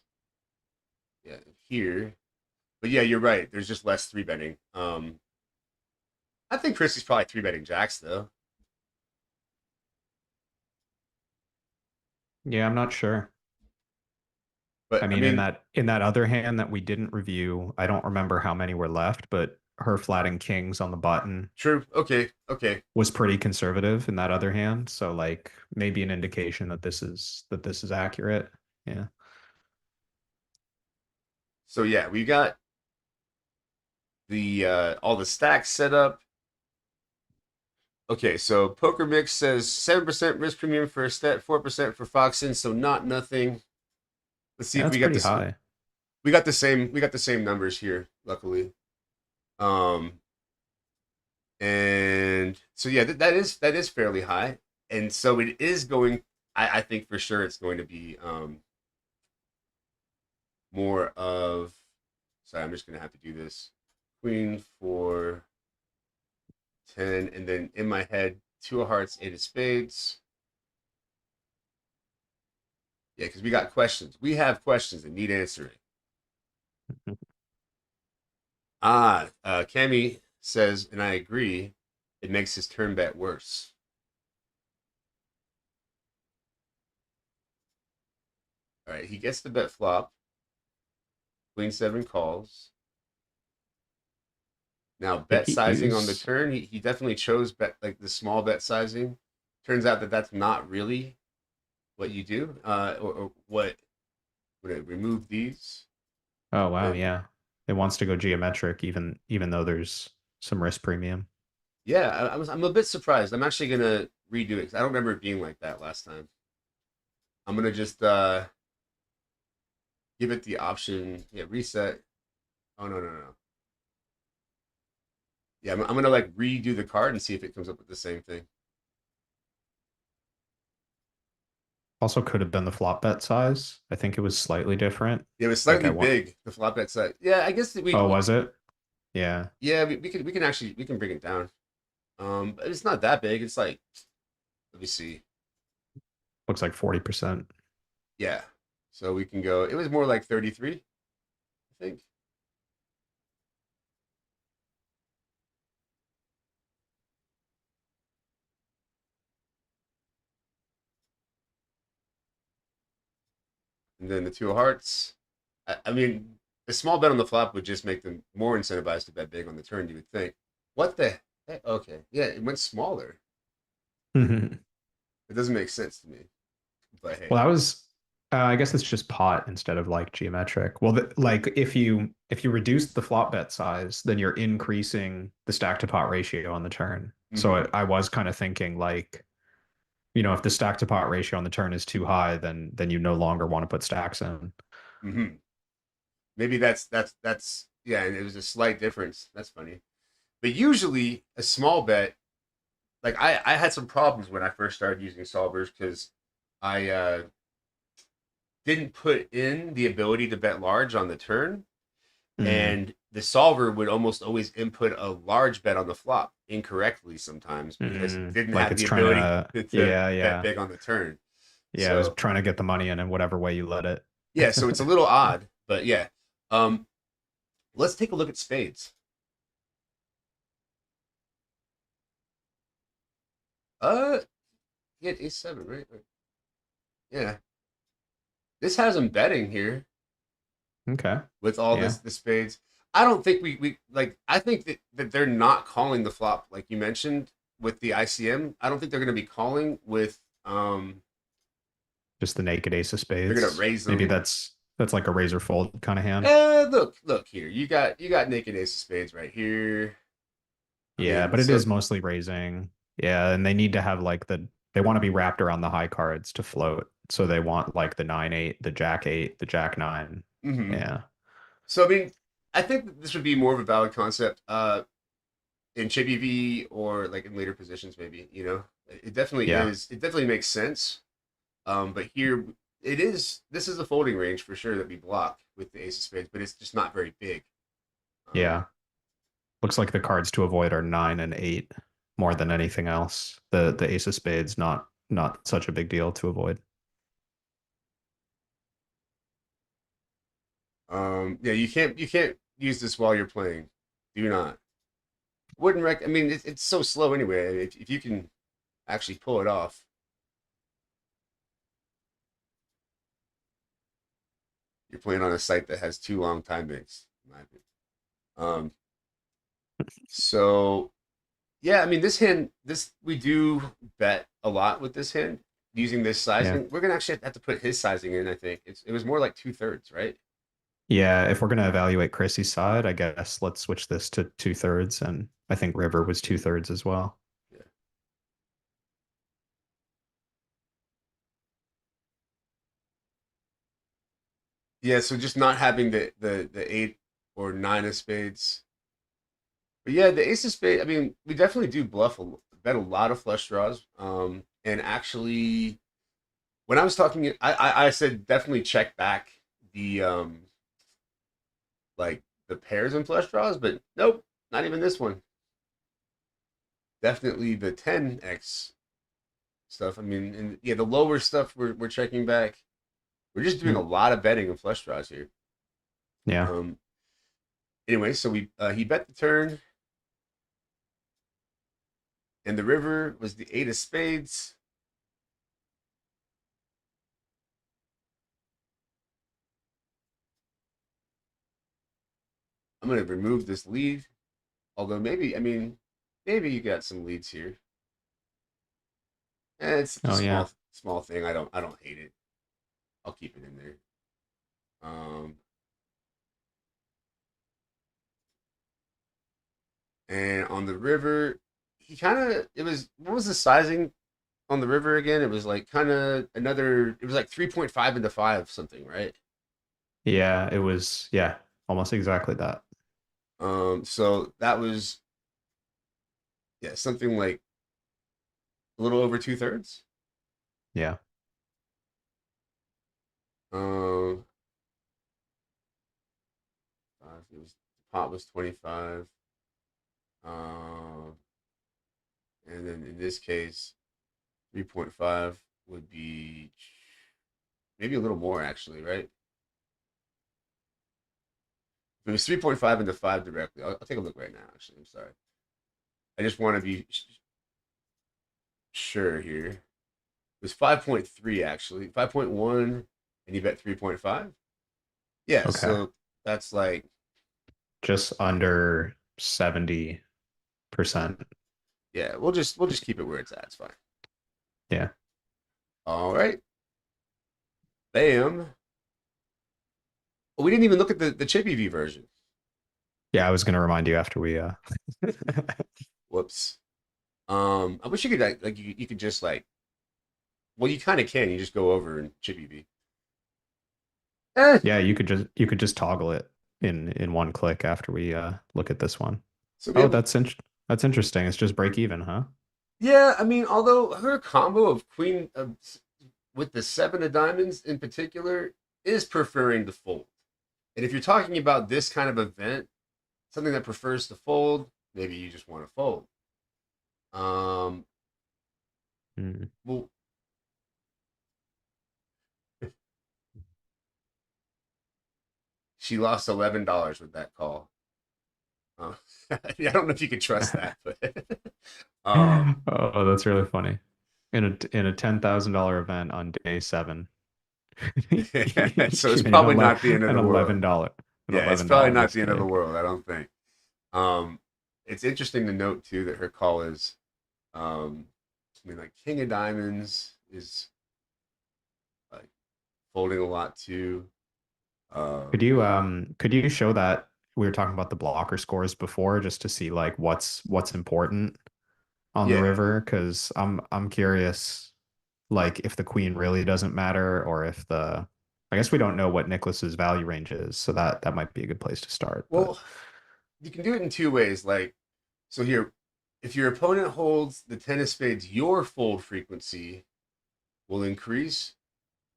Yeah, here. But yeah, you're right. There's just less three betting. I think Chrissy's probably three betting jacks though. Yeah, I'm not sure. I But I mean, mean, in that other hand that we didn't review, I don't remember how many were left, but her flatting kings on the button true. Okay, okay. was pretty conservative in that other hand. So like maybe an indication that this is accurate. Yeah. So yeah, we got the all the stacks set up. Okay, so Poker Mix says 7% risk premium for a stat, 4% for Foxen, so not nothing. Let's see Yeah, if that's we got pretty this. high. We got the same numbers here, luckily. Um, and so yeah, that is fairly high, and so it is going. I think for sure it's going to be more of. Sorry, I'm just gonna have to do this. Queen for 10, and then in my head, two of hearts, eight of spades. Yeah, because we got questions. We have questions that need answering. Cammy says, and I agree, it makes his turn bet worse. All right, he gets the bet flop. Queen seven calls. Now I think bet he sizing on the used turn. He definitely chose bet like the small bet sizing. Turns out that that's not really what you do. Or what would it remove these? Oh wow, And yeah. It wants to go geometric even though there's some risk premium. yeah, I'm a bit surprised. I'm actually gonna redo it because I don't remember it being like that last time. I'm gonna just give it the option. Yeah, reset. Oh no no no. Yeah, I'm gonna like redo the card and see if it comes up with the same thing. Also could have been the flop bet size. I think it was slightly different. Yeah, it was Like slightly I want. big, the flop bet side. Yeah, I guess that Oh, was it? Yeah. yeah, we can actually we can bring it down. But it's not that big. It's like, let me see. Looks like 40%. Yeah. So we can go, it was more like 33, I think. And then the two of hearts. I mean, a small bet on the flop would just make them more incentivized to bet big on the turn, you would think. What the heck? Okay. Yeah, it went smaller. Well, It doesn't make sense to me. But hey. that was I guess it's just pot instead of like geometric. Well, like if you reduce the flop bet size, then you're increasing the stack to pot ratio on the turn. So Hmm. I was kind of thinking like, if the stack to pot ratio on the turn is too high, then you no longer want to put stacks in. Hmm. Maybe that's yeah, and it was a slight difference. That's funny. But usually a small bet, like I had some problems when I first started using solvers because I didn't put in the ability to bet large on the turn, Mm. and the solver would almost always input a large bet on the flop incorrectly sometimes because it Mm. didn't Like have it's the trying ability to, to yeah, bet yeah. big on the turn. Yeah, I was So trying to get the money in whatever way you let it. yeah, so it's a little odd, but yeah. Um, let's take a look at spades. Uh, he had ace 7, right? Yeah, this has him betting here Okay. with all Yeah. this the spades. I don't think we like. I think that they're not calling the flop like you mentioned with the ICM. I don't think they're going to be calling with Just the naked ace of they're going to spades. raise Maybe them. that's like a razor fold kind of hand. Look here. You got naked ace of spades right here. I Yeah, mean, but it so is mostly raising. Yeah, and they need to have like they want to be wrapped around the high cards to float. So they want like the 9-8, the jack 8, the jack 9. hmm. Yeah. So I mean, I think that this would be more of a valid concept in Chippy V or like in later positions maybe, It definitely Yeah. is. It definitely makes sense. But here it is. This is a folding range for sure that we block with the ace of spades, but it's just not very big. Um, Yeah. Looks like the cards to avoid are 9 and 8 more than anything else. The ace of spades not such a big deal to avoid. yeah, you can't use this while you're playing. Do not. Wouldn't rec. I mean, it's so slow anyway. If you can actually pull it off, you're playing on a site that has too long time banks. In my opinion. Um, so yeah, I mean, this hand, this we do bet a lot with this hand using this Yeah. sizing. We're gonna actually have to put his sizing in. I think it was more like 2/3, right? Yeah, if we're gonna evaluate Chrissy's side, I guess let's switch this to 2/3, and I think River was 2/3 as well. Yeah. Yeah. So just not having the 8 or 9 of spades. But yeah, the ace of spades. I mean, we definitely do bet a lot of flush draws. And actually, when I was talking, I said definitely check back the like the pairs and flush draws, but nope, not even this one. Definitely the 10x stuff. I mean, and yeah, the lower stuff we're checking back. We're just doing Hmm. a lot of betting and flush draws here. Yeah. Um. Anyway, so we he bet the turn, and the river was the 8 of spades. I'm gonna remove this lead. Although maybe, I mean, maybe you got some leads here. It's Oh just yeah. small thing. I don't hate it. I'll keep it in there. Um. And on the river, he kind of it was what was the sizing on the river again? It was like kind of another. It was like 3.5 into 5 something, right? Yeah, it was, yeah, almost exactly that. So that was Yeah, something like a little over 2/3. Yeah. Um, it was pot was 25. Um, and then in this case, 3.5 would be maybe a little more actually, right? If it was 3.5 into 5 directly, I'll take a look right now. Actually, I'm sorry. I just want to be sure here. It was 5.3 actually, 5.1, and you bet 3.5. Yeah, Okay. so that's like, Just under 70%. yeah, we'll just keep it where it's at. It's fine. Yeah. All right, bam. Well, we didn't even look at the Chippy V version. Yeah, I was gonna remind you after we Whoops. I wish you could like you could just like, well, you kind of can. You just go over and Chippy V. Eh. yeah, you could just toggle it in one click after we look at this one. So we Oh, have, that's interesting. It's just break even, huh? yeah. I mean, although her combo of Queen with the 7 of diamonds in particular is preferring to fold. And if you're talking about this kind of event, something that prefers to fold, maybe you just want to fold. Um, Hmm. well, she lost $11 with that call. Uh, I don't know if you can trust that, but Oh, that's really funny. In a $10,000 event on day seven, so it's you made probably not the end of an the world. $11 an Yeah, it's probably $11 not the end of the mistake. world. I don't think. Um, it's interesting to note too that her call is, I mean, like King of Diamonds is like folding a lot too. Could you show that we were talking about the blocker scores before just to see like what's important on the Yeah. river? Because I'm curious like if the queen really doesn't matter or if the I guess we don't know what Nicholas's value range is, so that might be a good place to start. But Well, you can do it in two ways. Like, so here, if your opponent holds the 10 of spades, your fold frequency will increase.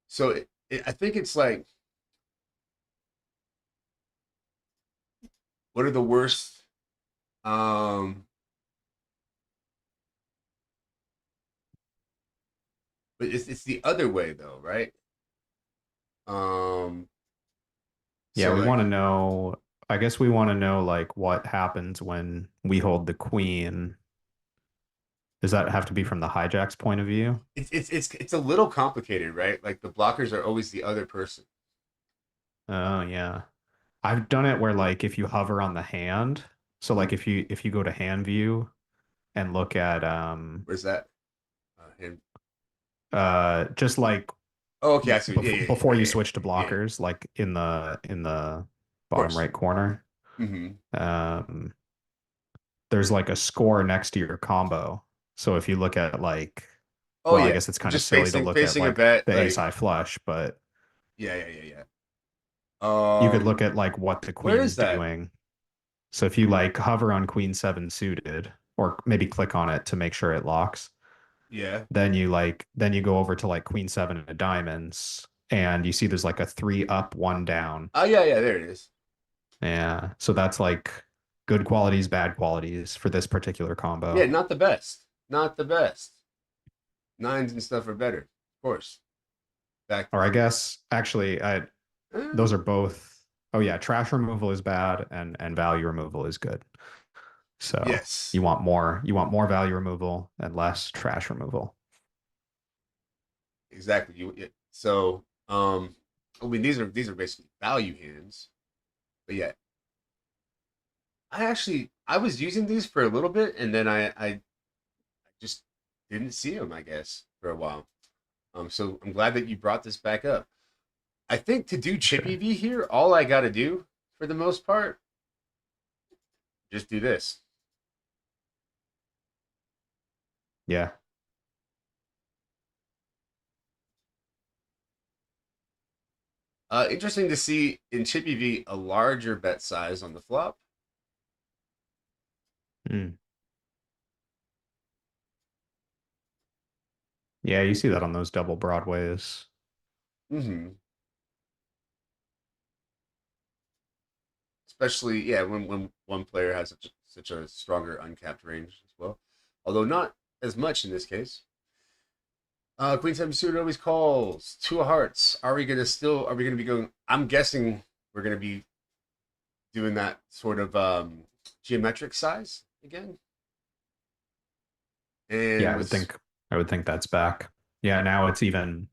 So I think it's like, what are the worst? Um, but it's the other way though, right? Um, yeah, so we like, want to know, I guess we want to know like what happens when we hold the queen. Does that have to be from the hijack's point of view? it's a little complicated, right? Like the blockers are always the other person. Oh yeah. I've done it where like if you hover on the hand, so like Mm, if you go to hand view and look at where's that? Him. just like Oh, okay. I see. Yeah, yeah, before yeah, you yeah, switch to yeah. Yeah. blockers, like in the Of bottom course. right corner, Mm-hmm. um, there's like a score next to your combo. So if you look at like, Oh well, I yeah, guess it's kind of just silly to look at facing a like bet. the ace Like, high flush, but yeah, yeah, yeah, yeah. you could look at like what the Where is queen's that? doing. So if you like hover on queen seven suited, or maybe click on it to make sure it locks, Yeah. then you go over to like queen seven of diamonds, and you see there's like a three up, one down. Oh yeah, yeah. There it is. Yeah. So that's like good qualities, bad qualities for this particular Yeah, combo. not the best. Not the best. Nines and stuff are better, of course. Back. Or I guess actually I eh, those are both oh yeah, trash removal is bad and value removal is good. So yes, you want more value removal and less trash removal. exactly. So, I mean, these are basically value hands, but yeah, I was using these for a little bit, and then I just didn't see them, I guess, for a while. So I'm glad that you brought this back up. I think to do Chippy Sure. V here, all I got to do for the most part, just do this. Yeah. Interesting to see in Chippy V a larger bet size on the flop. Mm. Yeah, you see that on those double broadways. Hmm. Especially, yeah, when one player has such a stronger uncapped range as well. Although not as much in this case. Queen seven suited always calls. Two of hearts. Are we gonna be going? I'm guessing we're gonna be doing that sort of geometric size again. Yeah, And I would think that's back. Yeah, now it's even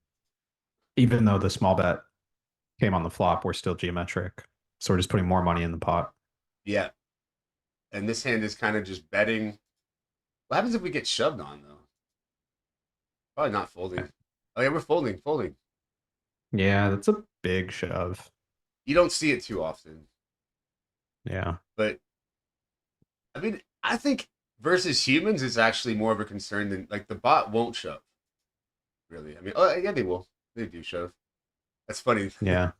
though the small bet came on the flop, we're still geometric. So we're just putting more money in the pot. yeah, and this hand is kind of just betting. What happens if we get shoved on though? Probably not folding. Oh yeah, we're folding. Yeah, that's a big shove. You don't see it too often, Yeah. but I mean, I think versus humans is actually more of a concern than like the bot won't shove. Really, I mean, oh yeah, they will. They do shove. That's funny. Yeah.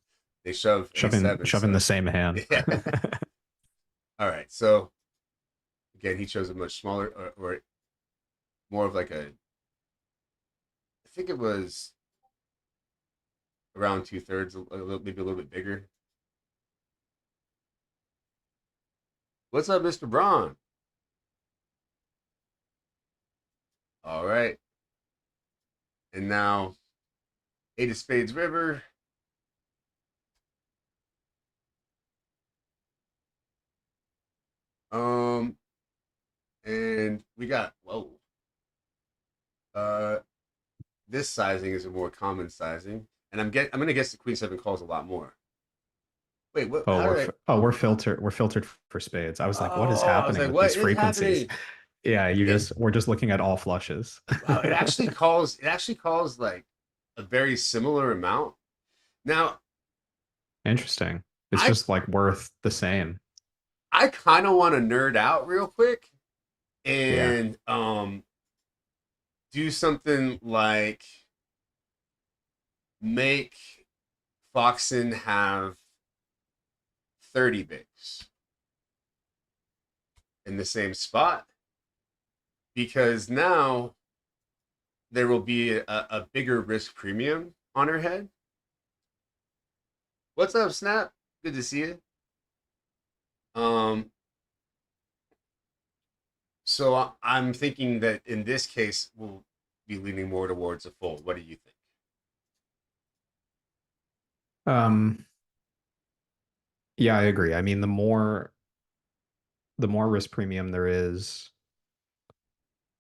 They shove a7. Shoving the So same hand. yeah. All right. So again, he chose a much smaller or more of like a. I think it was around 2/3, maybe a little bit bigger. What's up, Mr. Braun? All right. And now, Eight of Spades River. Um, and we got whoa. Uh, this sizing is a more common sizing, and I'm gonna guess the Queen Seven calls a lot more. Wait, what? Oh, How did I? we're filtered for spades. I was like, what is Oh, I was happening like, with what these is frequencies? happening? Yeah, It we're just looking at all flushes. wow, it actually calls. It actually calls like a very similar amount. Now, Interesting. It's I just like worth the same. I kind of want to nerd out real quick Yeah. and do something like make Foxen have 30 bigs in the same spot because now there will be a bigger risk premium on her head. What's up, Snap? Good to see you. Um, so I'm thinking that in this case, we'll be leaning more towards a fold. What do you think? Um, yeah, I agree. I mean, the more risk premium there is,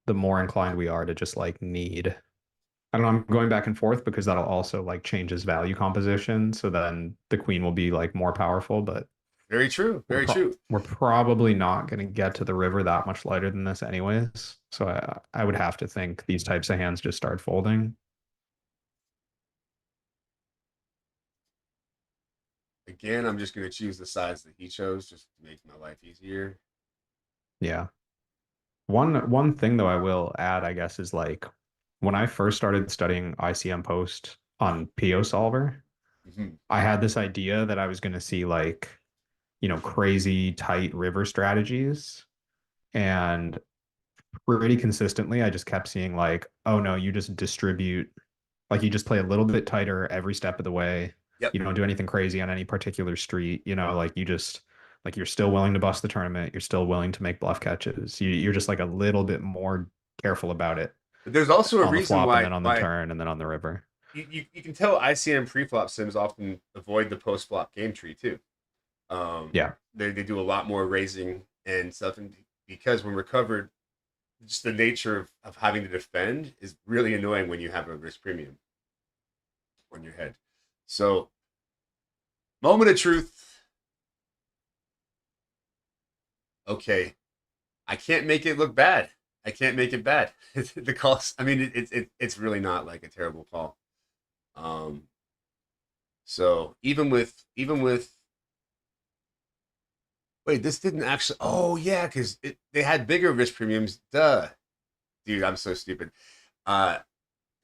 the more inclined we are to just like need. I don't know, I'm going back and forth because that'll also like change his value composition. So then the queen will be like more powerful, but Very true. Very true. we're probably not going to get to the river that much lighter than this anyways. So I would have to think these types of hands just start folding. Again, I'm just going to choose the sides that he chose just to make my life easier. Yeah. One thing though I will add, I guess, is like when I first started studying ICM post on PO Solver, Mm-hmm. I had this idea that I was going to see like, crazy tight river strategies. And pretty consistently, I just kept seeing like, oh no, you just distribute, like you just play a little bit tighter every step of the way. Yep. You don't do anything crazy on any particular street, like you just like you're still willing to bust the tournament, you're still willing to make bluff catches. You're just like a little bit more careful about it But there's also a on the reason flop and then why on the turn and then on the river. you can tell ICM preflop sims often avoid the post flop game tree too. Yeah. They do a lot more raising and stuff, and because when recovered, just the nature of having to defend is really annoying when you have a risk premium on your head. So, moment of truth. Okay, I can't make it look bad. I can't make it bad. The cost. I mean, it's really not like a terrible call. Um, so even with wait, this didn't actually. Oh yeah, because they had bigger risk premiums. Duh, dude, I'm so stupid. Uh,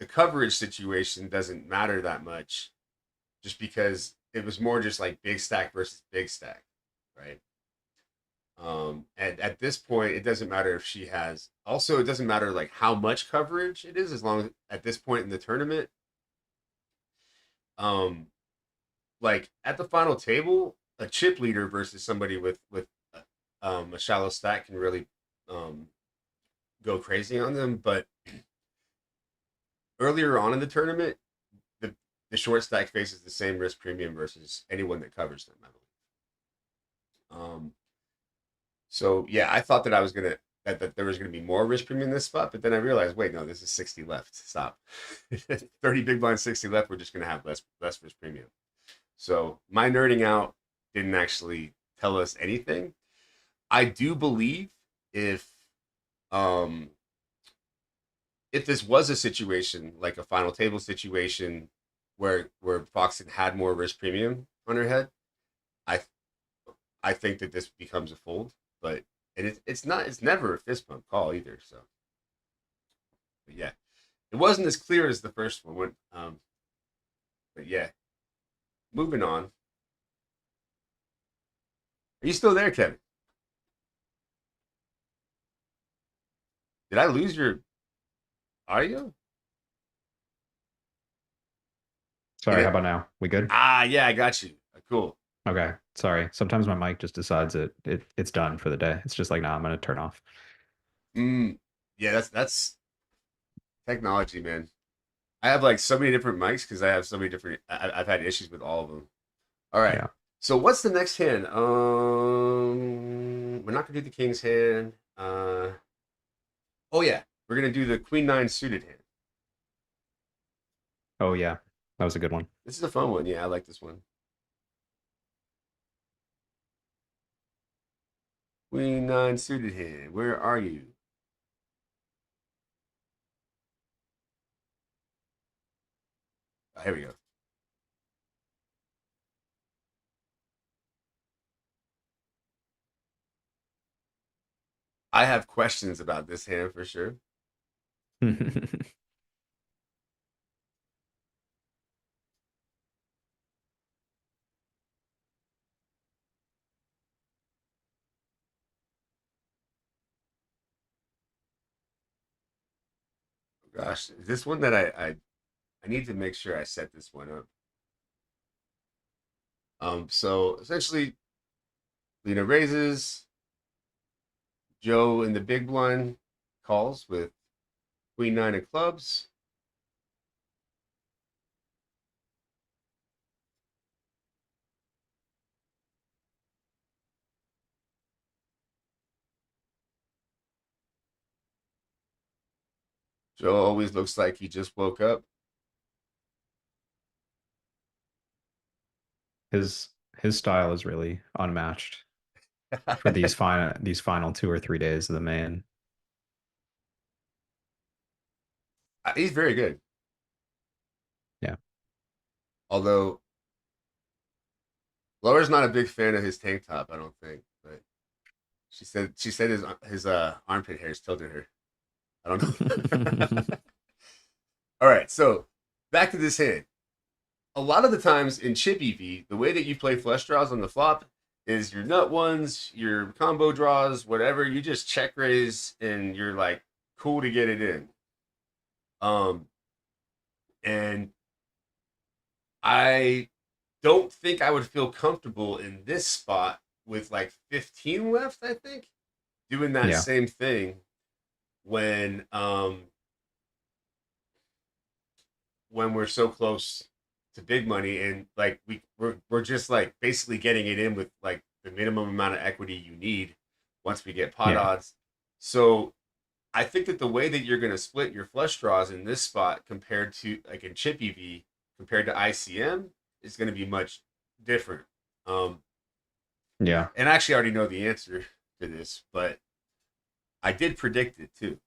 the coverage situation doesn't matter that much, just because it was more just like big stack versus big stack, right? And at this point, it doesn't matter if she has also it doesn't matter like how much coverage it is, as long as at this point in the tournament, um, like at the final table, a chip leader versus somebody with a shallow stack can really um go crazy on them. But earlier on in the tournament, the the short stack faces the same risk premium versus anyone that covers them, I believe. So yeah, I thought that I was gonna that there was gonna be more risk premium in this spot, but then I realized, wait, no, this is 60 left. Stop. 30 big blind, 60 left. We're just gonna have less risk premium. So my nerding out didn't actually tell us anything. I do believe if um if this was a situation like a final table situation where Foxen had more risk premium on her head, I I think that this becomes a fold. But and it's not, it's never a fist pump call either. So but yeah, it wasn't as clear as the first one. But yeah, moving on. Are you still there, Kevin? Did I lose your audio? Sorry, how about now? We good? Yeah, I got you. Cool. Okay. Sorry. Sometimes my mic just decides it's done for the day. It's just like, nah, I'm gonna turn off. Yeah, that's technology, man. I have like so many different mics because I have so many different. I've had issues with all of them. All right. Yeah. So what's the next hand? We're not gonna do the king's hand. Oh yeah, we're gonna do the queen nine suited hand. Oh yeah. That was a good one. This is a fun one. Yeah, I like this one. Queen nine suited hand. Where are you? Oh, here we go. I have questions about this hand for sure. Gosh, is this one that I need to make sure I set this one up. So essentially, Lena raises, Joe in the big blind calls with queen nine of clubs. Joe always looks like he just woke up. His style is really unmatched for these final 2 or 3 days of the main. He's very good. Yeah. Although Laura's not a big fan of his tank top, I don't think. But she said his armpit hairs tilted her. I don't know. All right, so back to this hand. A lot of the times in chip EV, the way that you play flush draws on the flop is your nut ones, your combo draws, whatever. You just check raise and you're like cool to get it in. Um, and I don't think I would feel comfortable in this spot with like 15 left. I think doing that Yeah. same thing when when we're so close to big money and like we're just like basically getting it in with like the minimum amount of equity you need once we get pot Yeah. odds. So I think that the way that you're going to split your flush draws in this spot compared to like in chip EV compared to ICM is going to be much different. Um, Yeah. and I actually already know the answer to this, but I did predict it too.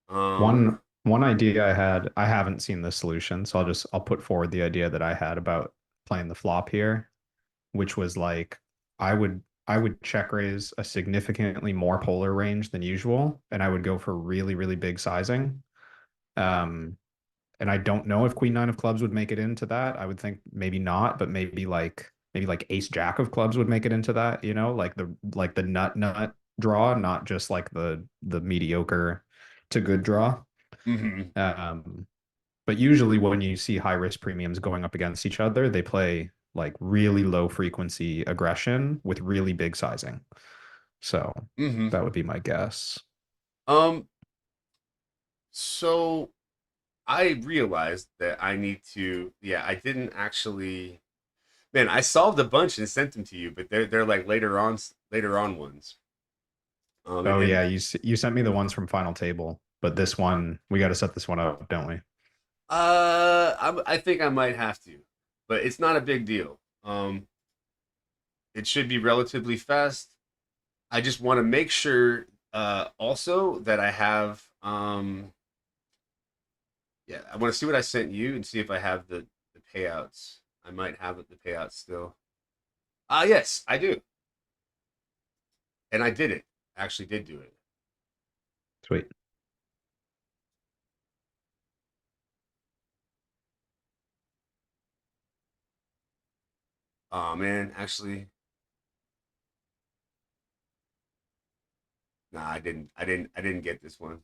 Um, One idea I had, I haven't seen the solution, so I'll put forward the idea that I had about playing the flop here, which was like I would check raise a significantly more polar range than usual, and I would go for really, really big sizing. Um, and I don't know if Queen Nine of Clubs would make it into that. I would think maybe not, but maybe like Ace Jack of Clubs would make it into that, like the nut draw, not just like the mediocre to good draw. Hmm. Um, but usually when you see high risk premiums going up against each other, they play like really low frequency aggression with really big sizing. So Hmm. that would be my guess. Um, so I realized that I need to, yeah, I didn't actually, man, I solved a bunch and sent them to you, but they're like later on ones. Oh And yeah, you sent me the ones from Final Table, but this one we got to set this one up, don't we? I think I might have to, but it's not a big deal. It should be relatively fast. I just want to make sure, also that I have, yeah, I want to see what I sent you and see if I have the payouts. I might have the payouts still. Yes, I do, and I did it. I actually did do it. Sweet. Oh man, actually, nah, I didn't get this one.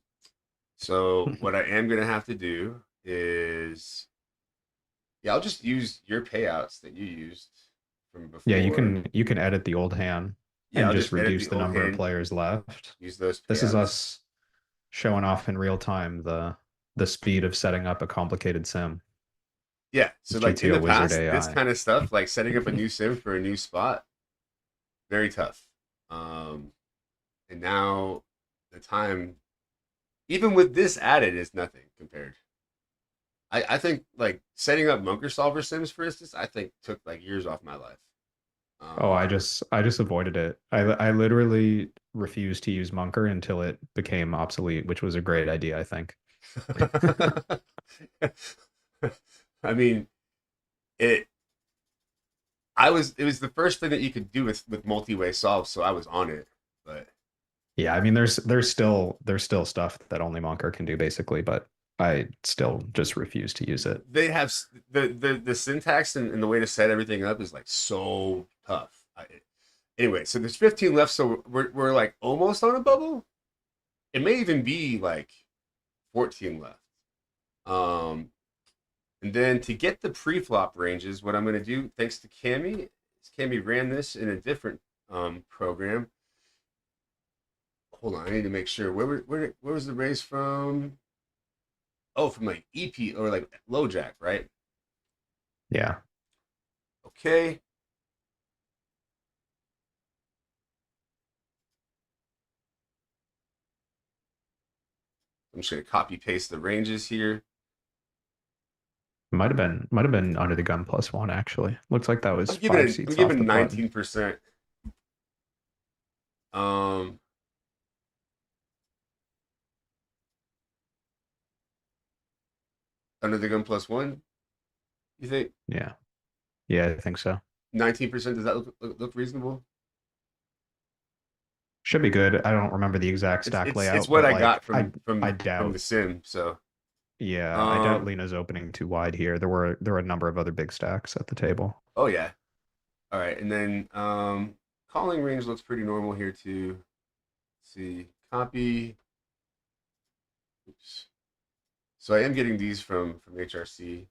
So what I am gonna have to do is, yeah, I'll just use your payouts that you used from Yeah, before. you can edit the old hand Yeah, and I'll just just edit reduce the the old number of hand, players left. use those This is payouts. us showing off in real time the speed of setting up a complicated sim. Yeah, so It's like in the GTO Wizard past, this AI. kind of stuff, like setting up a new sim for a new spot, very tough. Um, and now the time, even with this added, is nothing compared. I think like setting up Munker Solver sims, for instance, I think took like years off my life. Oh, Um, I just avoided it. I literally refused to use Munker until it became obsolete, which was a great idea, I think. I mean, it. It was the first thing that you could do with multi-way solves, so I was on it. But Yeah, I mean there's still stuff that only Monker can do basically, but I still just refuse to use it. they have the syntax and the way to set everything up is like so tough. Anyway, so there's 15 left, so we're like almost on a bubble. It may even be like 14 left. Um, and then to get the pre-flop ranges, what I'm going to do, thanks to Cami, is Cami ran this in a different program. Hold on, I need to make sure where was the raise from? Oh, from like EP or like low jack, right? Yeah. Okay. I'm just gonna copy paste the ranges here. Might have been under the gun plus one actually. Looks like that was five I'm seats off the giving button. 19%. Um, under the gun plus one. You think Yeah. Yeah, I think so. 19%? Does that look reasonable? Should be good. I don't remember the exact stack It's layout, what but I got like I from the doubt. sim. So Yeah, I doubt um, Lena's opening too wide here. There were a number of other big stacks at the table. oh yeah. All right, and then calling range looks pretty normal here too. Let's see, copy. Oops. So I am getting these from HRC.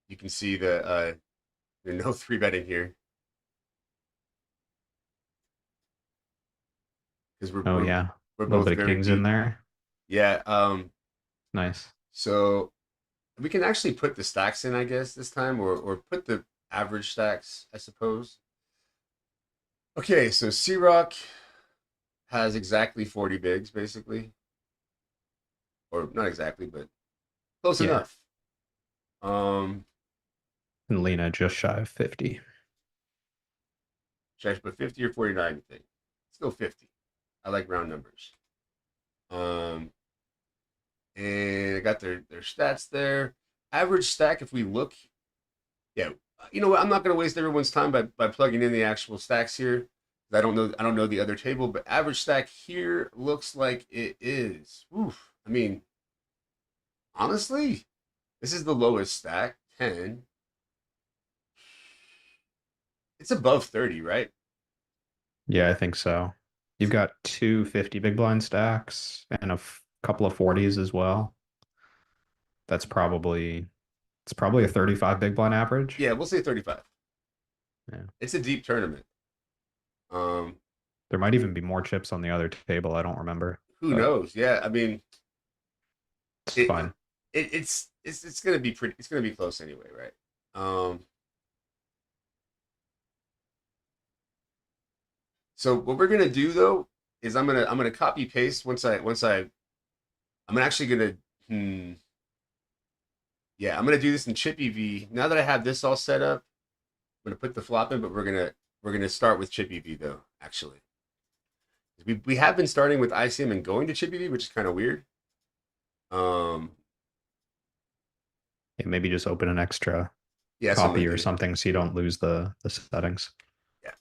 You can see that there's no three betting here because Oh yeah. we're A little both bit of very kings in deep. there. Yeah. Nice. So we can actually put the stacks in, I guess, this time, or put the average stacks, I suppose. Okay, so C Rock has exactly 40 bigs, basically, or not exactly, but close Yeah. enough. Um, And Lena just shy of 50. should I put 50 or 49? You think? Let's go 50. I like round numbers. Um, and I got their stats there. Average stack, if we look, yeah, you know what? I'm not going to waste everyone's time by plugging in the actual stacks here. I don't know the other table, but average stack here looks like it is. Oof. I mean, honestly, this is the lowest stack, 10. It's above 30, right? Yeah, I think so. You've got two 50 big blind stacks and a couple of 40s as well. That's probably it's probably a 35 big blind average. Yeah, we'll say 35. Yeah. It's a deep tournament. Um, There might even be more chips on the other table. I don't remember, who but knows? Yeah, I mean, it's it, fine. it's gonna be pretty. It's gonna be close anyway, right? Um, so what we're gonna do though is I'm gonna copy paste I'm actually gonna hmm, yeah, I'm gonna do this in Chip EV. Now that I have this all set up, I'm gonna put the flop in, but we're gonna start with Chip EV though. Actually, we have been starting with ICM and going to Chip EV, which is kind of weird. Um, Yeah, maybe just open an extra yeah, that's what I'm copy gonna or do. something so you don't lose the settings. Yeah.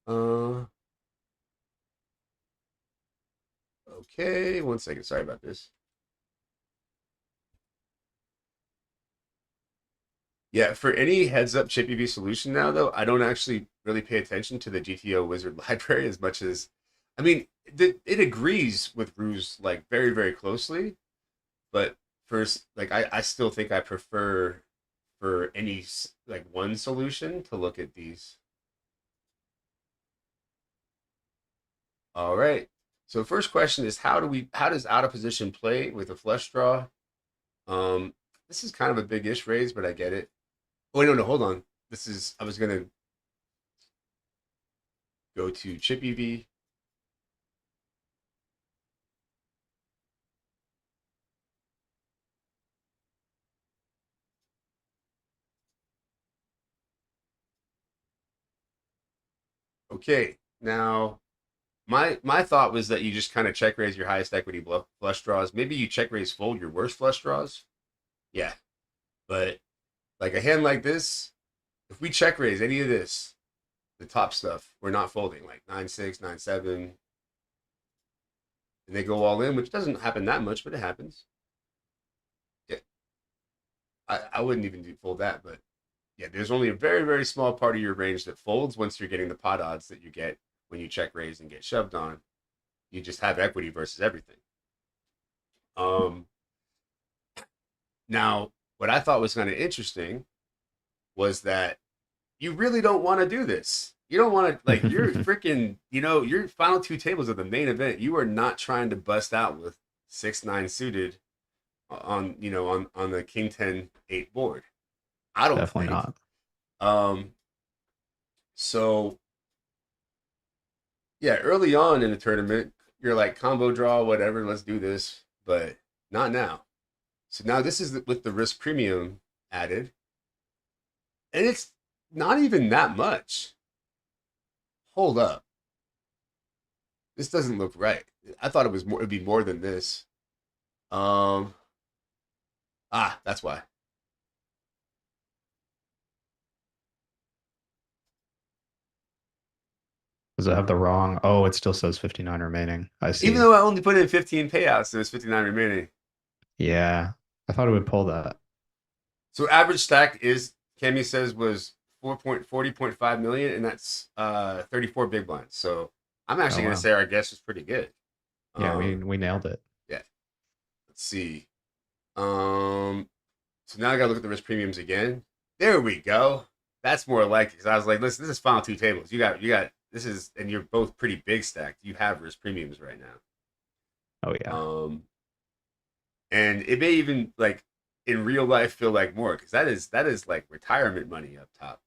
Uh, okay. 1 second. Sorry about this. Yeah, for any heads up Chip EV solution now though, I don't actually really pay attention to the GTO Wizard library as much as, I mean, it agrees with Ruse like very very closely, but first, like I still think I prefer for any like one solution to look at these. All right. So first question is how does out of position play with a flush draw? Um, this is kind of a big ish raise, but I get it. Oh no, hold on. This is I was gonna go to Chip EV. Okay, now my thought was that you just kind of check raise your highest equity flush draws. Maybe you check raise fold your worst flush draws. Yeah, but like a hand like this, if we check raise any of this, the top stuff, we're not folding like 9-6, 9-7, and they go all in, which doesn't happen that much, but it happens. Yeah, I wouldn't even fold that, but yeah, there's only a very very small part of your range that folds once you're getting the pot odds that you get when you check raise and get shoved on. You just have equity versus everything. Um, Now, what I thought was kind of interesting was that you really don't want to do this. You don't want to like you're freaking, your final two tables of the main event. You are not trying to bust out with 6-9 suited on on the King 10-8 board. I don't Definitely think. not. Um, so yeah, early on in the tournament, you're like combo draw, whatever, let's do this, but not now. So now this is with the risk premium added, and it's not even that much. Hold up, this doesn't look right. I thought it was more. It'd be more than this. Um, that's why. Does it have the wrong? Oh, it still says 59 remaining. I Even see. though I only put in 15 payouts, there's 59 remaining. Yeah. I thought it would pull that. So average stack is Cami says was 4.40.5 million, and that's 34 big blinds. So I'm Oh actually gonna wow. say our guess is pretty good. Yeah, Um, we nailed it. yeah. Let's see. So now I gotta look at the risk premiums again. There we go. That's more like it. Because I was like, listen, this is final two tables. You got this is, and you're both pretty big stacked. You have risk premiums right now. Oh yeah. Um, and it may even like in real life feel like more because that is like retirement money up top.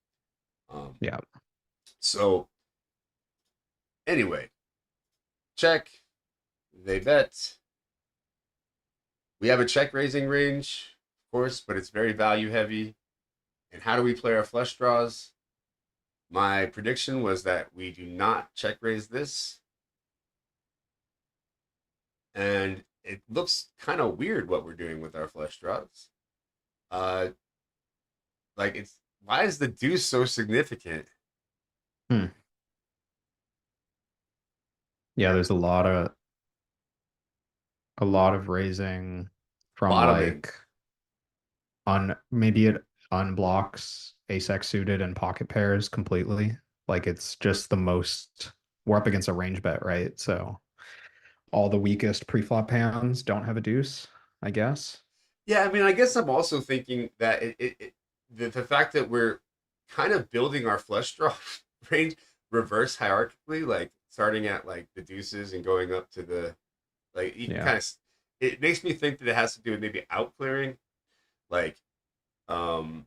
Um, Yeah. so anyway, check. They bet. We have a check raising range, of course, but it's very value heavy. And how do we play our flush draws? My prediction was that we do not check raise this, and it looks kind of weird what we're doing with our flush draws. Uh, like it's why is the deuce so significant? Hmm. Yeah, there's a lot of raising from Bottoming. like on maybe it unblocks ace-x suited and pocket pairs completely. Like it's just the most, we're up against a range bet, right? So all the weakest pre-flop hands don't have a deuce, I guess. Yeah, I mean, I guess I'm also thinking that the fact that we're kind of building our flush draw range reverse hierarchically, like starting at like the deuces and going up to the like you Yeah. kind of it makes me think that it has to do with maybe out clearing, like um,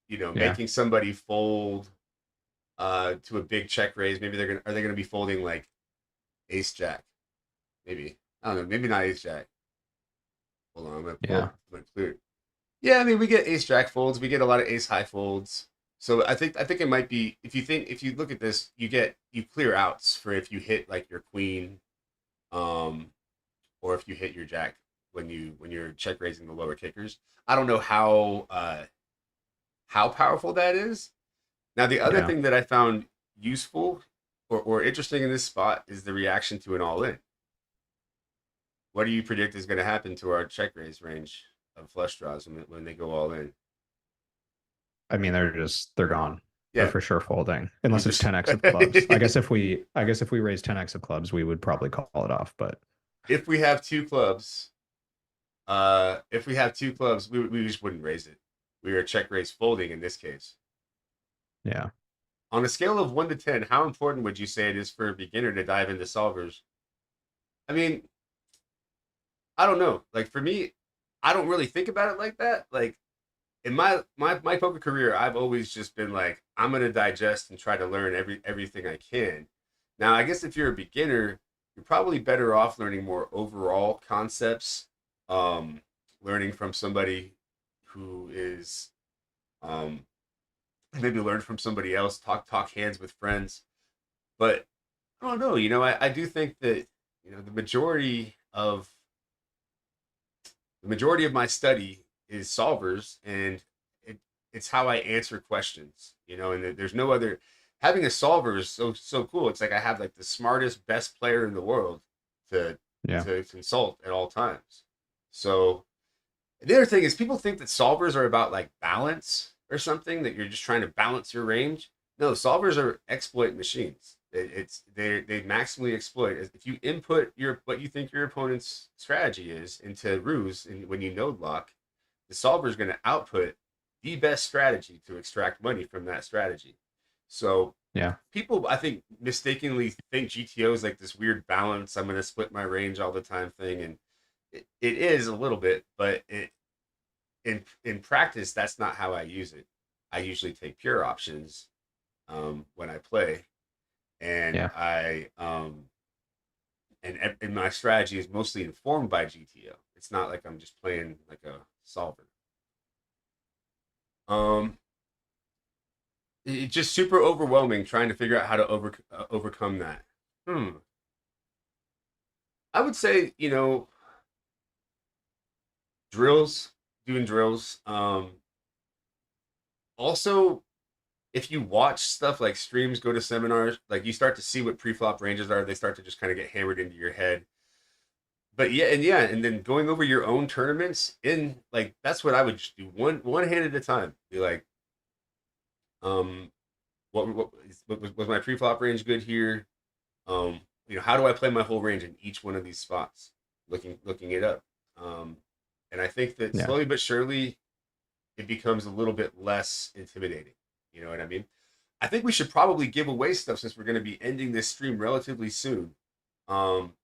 Yeah. making somebody fold to a big check raise. Maybe they gonna be folding like ace jack, maybe. I don't know, maybe not ace jack. Hold on, I'm gonna pull Yeah. up my clear. Yeah, I mean, we get ace jack folds. We get a lot of ace high folds. So I think it might be if you look at this, you clear outs for if you hit like your queen, um, or if you hit your jack when you're check raising the lower kickers. I don't know how powerful that is. Now the other Yeah. thing that I found useful or interesting in this spot is the reaction to an all in. What do you predict is going to happen to our check raise range of flush draws when they go all in? I mean, they're gone. They're Yeah, for sure folding, you unless it's just 10x of clubs. I guess if we raise 10x of clubs, we would probably call it off. But if we have two clubs, we just wouldn't raise it. We are check raise folding in this case. yeah, On a scale of 1 to 10, how important would you say it is for a beginner to dive into solvers? I mean, I don't know. Like for me, I don't really think about it like that. Like in my poker career, I've always just been like, I'm gonna digest and try to learn everything I can. Now, I guess if you're a beginner, you're probably better off learning more overall concepts, um, learning from somebody who is um, maybe learn from somebody else, talk hands with friends. But I don't know, I do think that the majority of my study is solvers, and it's how I answer questions. And there's no other. Having a solver is so cool. It's like I have like the smartest, best player in the world to yeah. to consult at all times. So the other thing is people think that solvers are about like balance or something, that you're just trying to balance your range. No, solvers are exploit machines. They maximally exploit. If you input what you think your opponent's strategy is into ruse, and when you node lock, the solver is going to output the best strategy to extract money from that strategy. So Yeah. people, I think, mistakenly think GTO is like this weird balance. I'm going to split my range all the time thing, and it is a little bit, but in practice, that's not how I use it. I usually take pure options when I play, and Yeah. and my strategy is mostly informed by GTO. It's not like I'm just playing like a solver. Um, it's just super overwhelming trying to figure out how to overcome that. Hmm. I would say drills, doing drills. Also, if you watch stuff like streams, go to seminars, like you start to see what pre-flop ranges are. They start to just kind of get hammered into your head. But yeah, and then going over your own tournaments in like that's what I would just do one hand at a time. Be like, um, was my pre-flop range good here? How do I play my whole range in each one of these spots? Looking it up. Um, and I think that Yeah. slowly but surely it becomes a little bit less intimidating. You know what I mean? I think we should probably give away stuff since we're going to be ending this stream relatively soon. Um,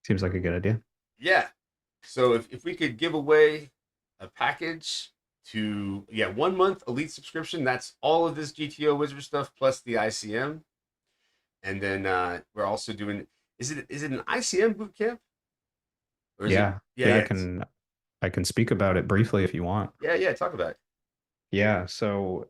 Seems like a good idea. yeah. So if we could give away a package to 1 month elite subscription, that's all of this GTO Wizard stuff plus the ICM, and then we're also doing. Is it an ICM boot camp or is it? Yeah. Yeah, Yeah. yeah, I can speak about it briefly if you want. yeah. Talk about it. Yeah. So,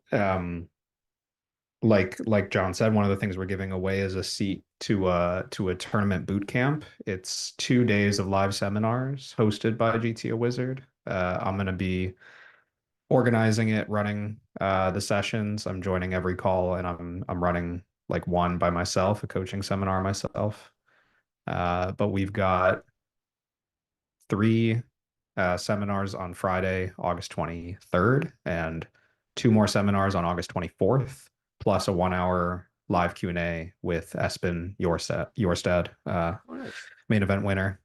like John said, one of the things we're giving away is a seat to a tournament boot camp. It's 2 days of live seminars hosted by GTO Wizard. I'm gonna be organizing it, running the sessions. I'm joining every call, and I'm running like one by myself, a coaching seminar myself. But we've got three seminars on Friday, August 23rd, and two more seminars on August 24th, plus a 1 hour live Q&A with Espen Jorstad, Oh, nice. main event winner.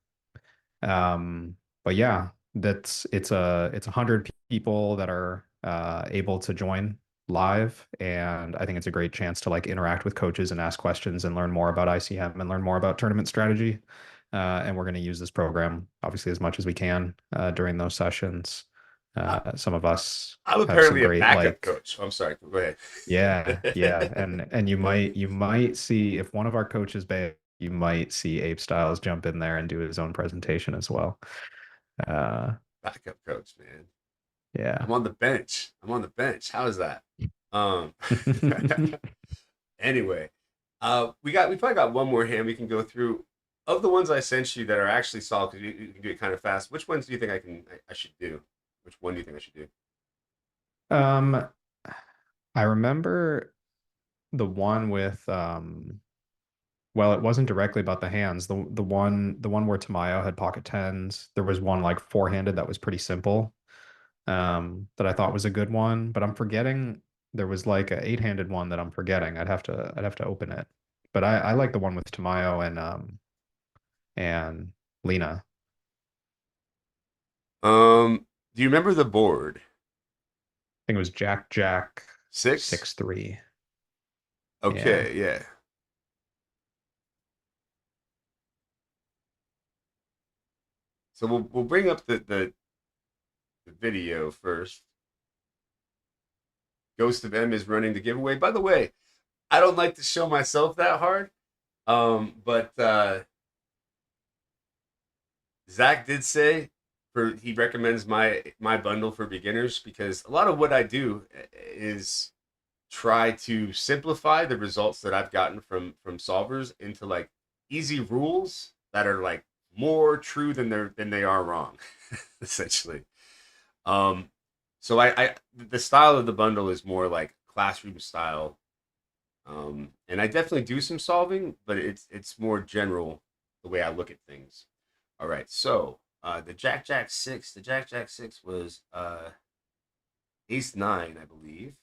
But yeah, it's 100 people that are able to join live, and I think it's a great chance to like interact with coaches and ask questions and learn more about ICM and learn more about tournament strategy. And we're going to use this program obviously as much as we can during those sessions. I, Some of us I'm have some apparently a great backup like coach. I'm sorry. Go ahead. yeah, and you might see if one of our coaches bail, you might see Apestyles jump in there and do his own presentation as well. Uh, Backup coach, man. yeah. I'm on the bench. I'm on the bench. How is that? Um. Anyway, we probably got one more hand we can go through. Of the ones I sent you that are actually solved, because you can do it kind of fast. Which ones do you think I should do? Which one do you think I should do? Um, I remember the one with well, it wasn't directly about the hands. The one where Tamayo had pocket tens. There was one like four-handed that was pretty simple, that I thought was a good one, but I'm forgetting there was like a eight-handed one that I'm forgetting. I'd have to open it. But I like the one with Tamayo and Lena. Do you remember the board? I think it was Jack Jack Six? 6-3. Yeah. Okay, yeah. So we'll bring up the video first. Ghost of M is running the giveaway. By the way, I don't like to show myself that hard. But Zach did say he recommends my bundle for beginners because a lot of what I do is try to simplify the results that I've gotten from solvers into like easy rules that are like more true than they are wrong, essentially. Um, so I the style of the bundle is more like classroom style. And I definitely do some solving, but it's more general the way I look at things. All right, so the Jack Jack six was Ace nine, I believe.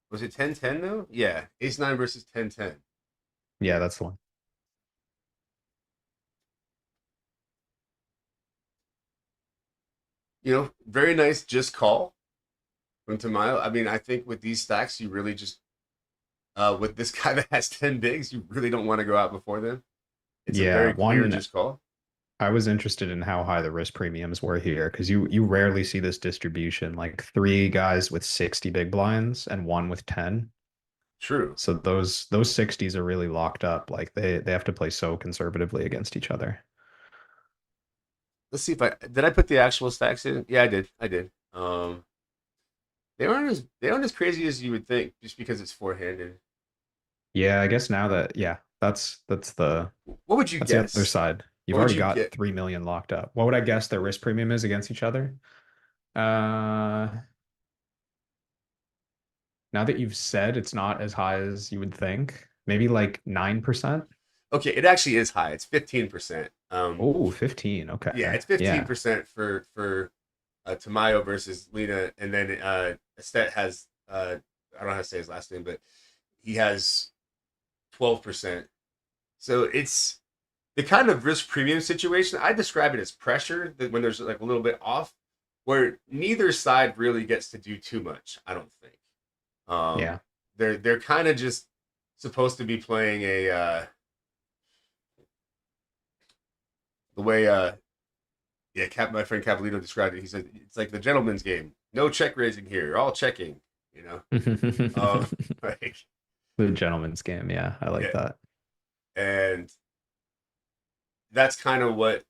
Was it 10-10 though? Yeah, Ace nine versus 10-10. Yeah, that's the one. Very nice just call from Tamayo. I mean, I think with these stacks, you really just with this guy that has 10 bigs, you really don't want to go out before them. It's a Yeah, very clear one just call. I was interested in how high the risk premiums were here because you rarely see this distribution, like three guys with 60 big blinds and one with 10. True. So those 60s are really locked up. Like they have to play so conservatively against each other. Let's see if I did I put the actual stacks in. Yeah, I did. I did. They aren't as crazy as you would think, just because it's four handed. Yeah, I guess now that yeah, What would you that's the other guess? side. You've What would already you got get? 3 million locked up. What would I guess their risk premium is against each other? Uh Now that you've said it's not as high as you would think, maybe like 9%. Okay, it actually is high. It's 15%. Oh, 15. Yeah, Okay. it's fifteen Yeah. percent for Tamayo versus Lena, and then Estet has I don't know how to say his last name, but he has 12%. So it's the kind of risk premium situation. I describe it as pressure that when there's like a little bit off, where neither side really gets to do too much. I don't think. Um, Yeah. they're kind of just supposed to be playing the way yeah, my friend Capolito described it. He said it's like the gentleman's game. No check raising here. All checking. You know. Um, like The gentleman's game. Yeah, I like yeah, that. and that's kind of what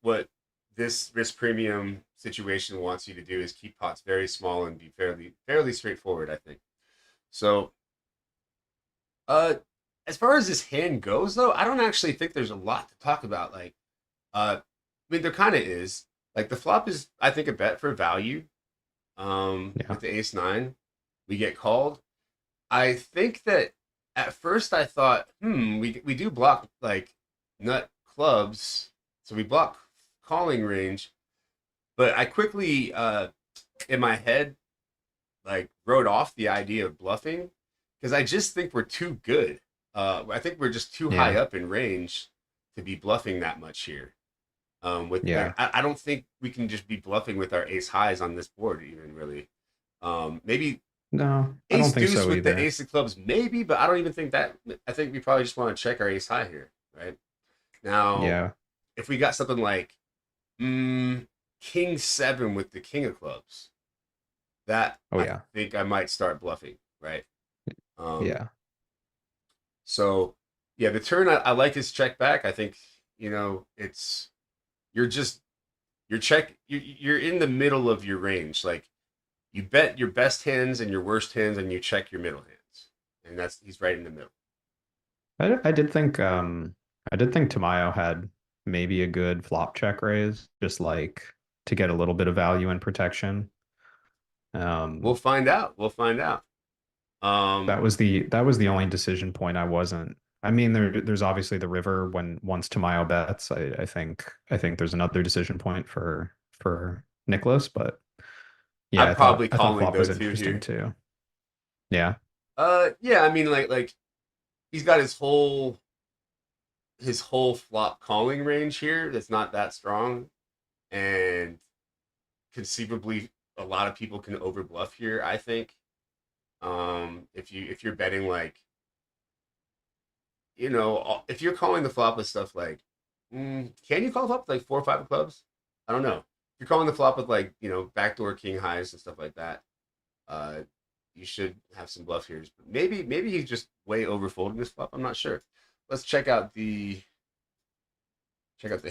this risk premium situation wants you to do is keep pots very small and be fairly straightforward. I think. So, uh, as far as this hand goes, though, I don't actually think there's a lot to talk about. Like, I mean, there kind of is. Like the flop is, I think, a bet for value. Yeah. With the ace nine, we get called. I think that at first I thought, we do block like nut clubs, so we block calling range, but I quickly in my head like wrote off the idea of bluffing because I just think we're too good. I think we're just too high Yeah. up in range to be bluffing that much here. With like, Yeah. I don't think we can just be bluffing with our ace highs on this board, even really. Maybe No, I ace don't think deuce so with the either. ace of clubs, maybe, but I don't even think that. I think we probably just want to check our ace high here, right? Now, Yeah. if we got something like king seven with the king of clubs, that Oh I yeah. think I might start bluffing, right? Um, Yeah. so yeah, the turn I like his check back. I think it's you're just you're in the middle of your range. Like you bet your best hands and your worst hands, and you check your middle hands, and that's he's right in the middle. I did think Tamayo had maybe a good flop check raise, just like to get a little bit of value and protection. We'll Um, find out. We'll find out. Um, that was the only decision point I wasn't. I mean, there's obviously the river when once Tamayo bets. I think there's another decision point for Nicholas, but yeah, I'm probably I thought calling flop though was too interesting here. too. Yeah. Yeah. I mean, like he's got his whole flop calling range here. That's not that strong, and conceivably a lot of people can overbluff here. I think. If you're betting like if you're calling the flop with stuff like, can you call flop with like four or five of clubs? I don't know. If you're calling the flop with like backdoor king highs and stuff like that, uh, you should have some bluff here. But maybe he's just way overfolding this flop. I'm not sure. Let's check out the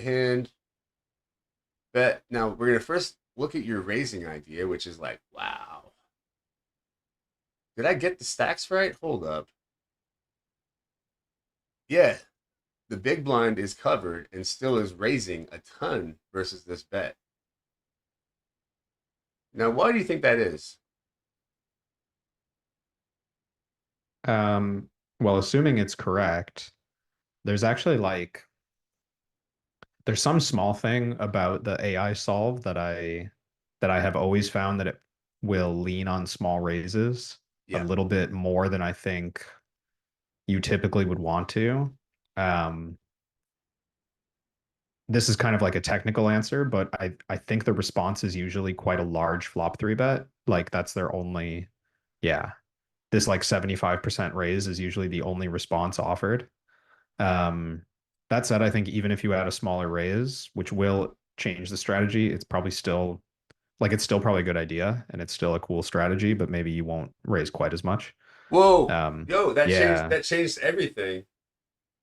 hand bet. Now we're gonna first look at your raising idea, which is like, wow, did I get the stacks right? Hold up. Yeah, the big blind is covered and still is raising a ton versus this bet. Now, why do you think that is? Um, well, assuming it's correct, there's actually like there's some small thing about the AI solve that I have always found that it will lean on small raises a Yeah. little bit more than I think you typically would want to. Um, this is kind of like a technical answer, but I think the response is usually quite a large flop three bet. Like that's their only, yeah. This like 75% raise is usually the only response offered. Um, that said, I think even if you add a smaller raise, which will change the strategy, it's probably still like it's still probably a good idea and it's still a cool strategy, but maybe you won't raise quite as much. Whoa, yo, that changed. Yeah, That changed everything.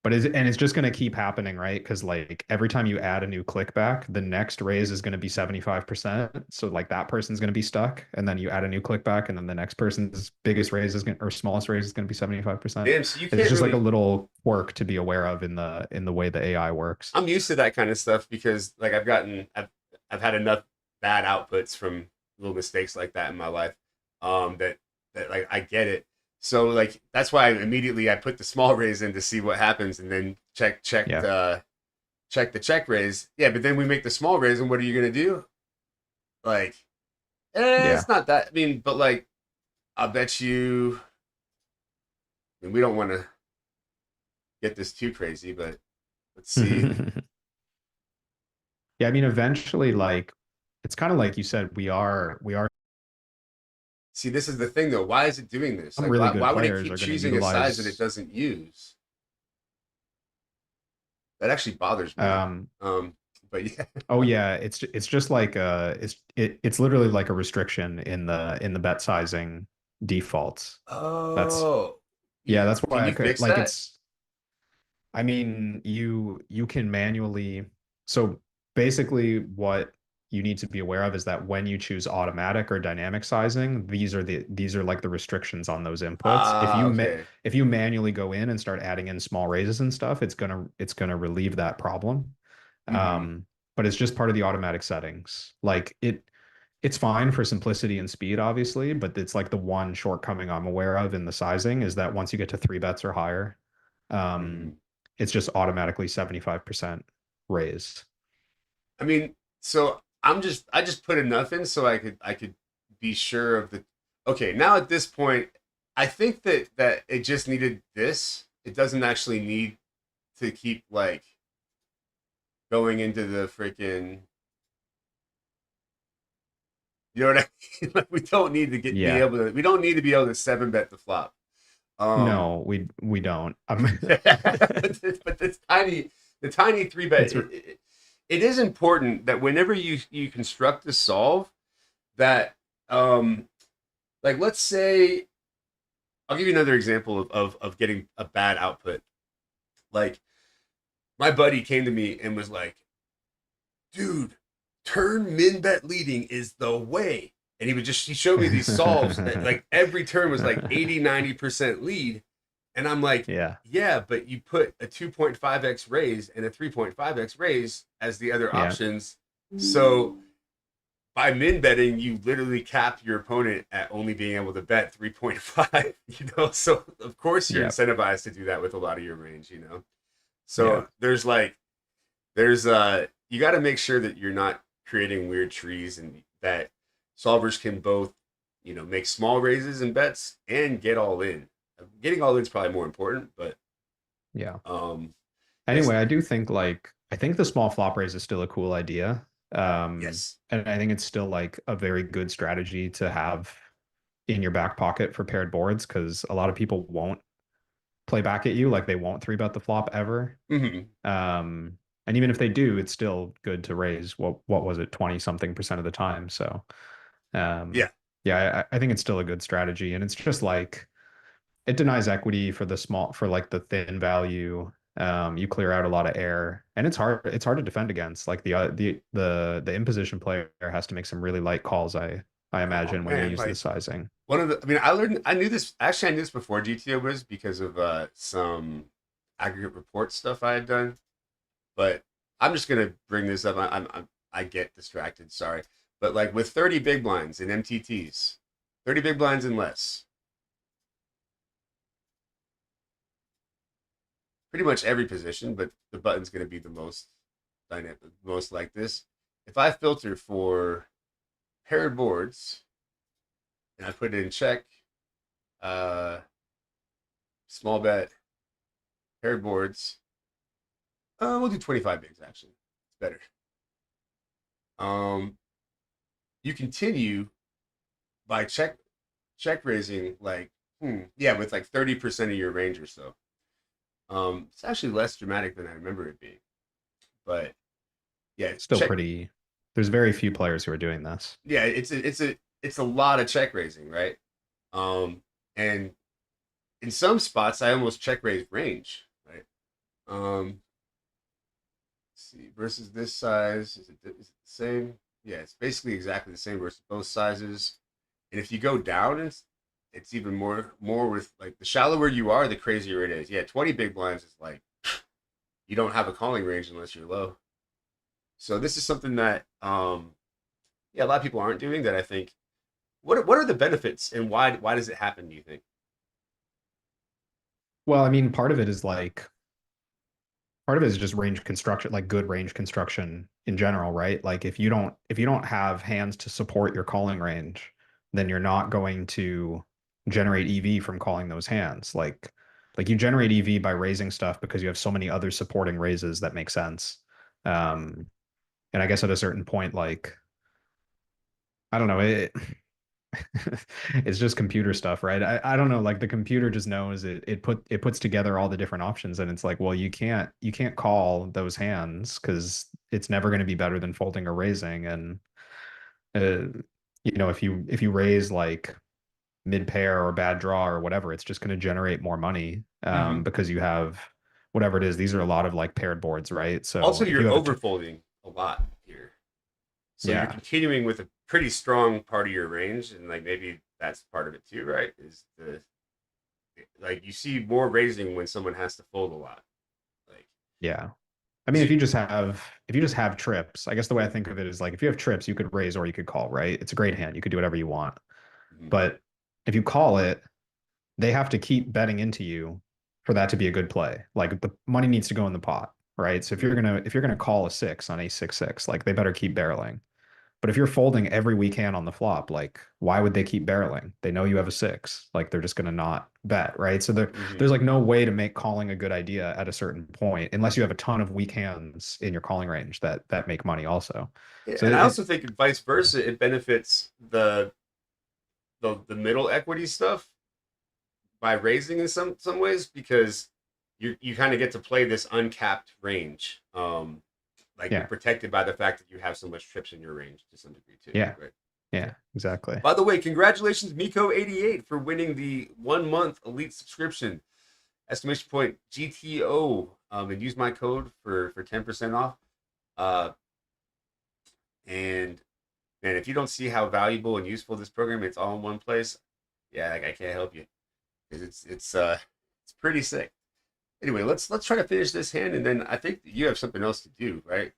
and it's just going to keep happening, right? Because like every time you add a new click back, the next raise is going to be 75%. So like that person's going to be stuck. And then you add a new click back, and then the next person's biggest raise is going or smallest raise is going to be 75%. Damn. So you It's can't just like a really. little quirk to be aware of in the way the AI works. I'm used to that kind of stuff because like I've had enough bad outputs from little mistakes like that in my life. That like I get it. So like that's why immediately I put the small raise in to see what happens, and then Yeah. check the check raise. Yeah, but then we make the small raise, and what are you gonna do? Like, Yeah. it's not that. I mean, but like, I'll bet you. I mean, we don't want to get this too crazy, but let's see. Yeah, I mean, eventually, like it's kind of like you said, we are See, this is the thing though. Why is it doing this? some Like, really why good would it players keep are going to choosing a size that it utilize doesn't use? That actually bothers me. um But yeah. oh yeah, it's just like it's literally like a restriction in the bet sizing defaults. That's Oh, yeah, that's can why I you could fix like that? it's I mean, you can manually so basically what you need to be aware of is that when you choose automatic or dynamic sizing, these are like the restrictions on those inputs. Ah, okay. If you manually go in and start adding in small raises and stuff, it's gonna relieve that problem. Mm-hmm. Um, but it's just part of the automatic settings. Like it's fine for simplicity and speed, obviously, but it's like the one shortcoming I'm aware of in the sizing is that once you get to three bets or higher, Mm-hmm. um, it's just automatically 75% raised. I mean, so I just put enough in so I could be sure of the. Okay, now at this point, I think that it just needed this. It doesn't actually need to keep like going into the freaking. You know what I mean? Like we don't need to be Yeah. able to. We don't need to be able to seven bet the flop. Um, No, we don't. but this tiny, the tiny three bet, It's it is important that whenever you construct a solve, that um, like let's say I'll give you another example of getting a bad output. Like my buddy came to me and was like, "Dude, turn min bet leading is the way." And he showed me these solves that like every turn was like 80-90% lead. And I'm like, yeah. yeah, but you put a 2.5x raise and a 3.5x raise as the other Yeah. options. So by min betting, you literally cap your opponent at only being able to bet 3.5, you know? So of course you're Yeah. incentivized to do that with a lot of your range, you know? Yeah. So there's you got to make sure that you're not creating weird trees and that solvers can both, you know, make small raises and bets and get all in. Getting all in is probably more important, but Yeah. um yes, Anyway, I do think like I think the small flop raise is still a cool idea. yes. And I think it's still like a very good strategy to have in your back pocket for paired boards because a lot of people won't play back at you, like they won't three bet the flop ever. Hmm. And even if they do, it's still good to raise what was it, 20 something percent of the time. So Yeah. yeah, I think it's still a good strategy. And it's just like it denies equity for the small for like the thin value. You clear out a lot of air, and it's hard to defend against. Like the imposition player has to make some really light calls, I Oh imagine, when they man, use the like sizing. one of the I knew this actually I knew this before GTO was because of some aggregate report stuff I had done, but I'm just gonna bring this up. I get distracted, sorry. But like with 30 big blinds in MTTs, 30 big blinds and less, pretty much every position, but the button's gonna be the most dynamic, most like this. If I filter for paired boards and I put it in check, uh, small bet, paired boards, we'll do 25 bigs actually. It's better. Um, you continue by check raising like yeah with like 30% of your range or so. It's actually less dramatic than I remember it being, but yeah, Still pretty. There's very few players who are doing this. yeah, it's a lot of check raising, right? And in some spots I almost check raise range, right? Let's see versus this size is it the same? Yeah, it's basically exactly the same versus both sizes. And if you go down, it's even more with like the shallower you are, the crazier it is. Yeah, 20 big blinds is like you don't have a calling range unless you're low. So this is something that yeah, a lot of people aren't doing that I think. What are the benefits and why does it happen, do you think? Well, I mean, part of it is just range construction, like good range construction in general, right? Like if you don't have hands to support your calling range, then you're not going to generate EV from calling those hands. Like you generate EV by raising stuff because you have so many other supporting raises that make sense. Um, and I guess at a certain point, like I don't know, it's just computer stuff, right? I don't know, like the computer just knows it puts together all the different options and it's like, well, you can't call those hands because it's never going to be better than folding or raising. And uh, you know, if you raise like mid pair or bad draw or whatever, it's just going to generate more money Mm-hmm. because you have whatever it is. These are a lot of like paired boards, right? Also, So if you you're have overfolding a lot here. So you're yeah. continuing with a pretty strong part of your range, and like maybe that's part of it too, right? Is the like you see more raising when someone has to fold a lot. Like, Yeah. I mean, 'cause you, if you just have trips, I guess the way I think of it is like if you have trips, you could raise or you could call, right? It's a great hand. You could do whatever you want. mhm. But if you call it, they have to keep betting into you for that to be a good play. Like the money needs to go in the pot. right? So if you're gonna call a six on ace 6 6, like they better keep barreling. But if you're folding every weak hand on the flop, like why would they keep barreling? They know you have a six. Like they're just gonna not bet, right? So Hmm. there's like no way to make calling a good idea at a certain point unless you have a ton of weak hands in your calling range that make money also. Yeah, So and I it also think vice versa, it benefits the middle equity stuff by raising in some ways because you kind of get to play this uncapped range. Like you're yeah, protected by the fact that you have so much trips in your range to some degree too, yeah, right? yeah, exactly. By the way, congratulations, Miko88, for winning the 1 month elite subscription. Estimation point GTO. And use my code for 10% off. Uh, and man, if you don't see how valuable and useful this program, it's all in one place. Yeah, like, I can't help you because it's pretty sick. Anyway, let's try to finish this hand, and then I think you have something else to do, right?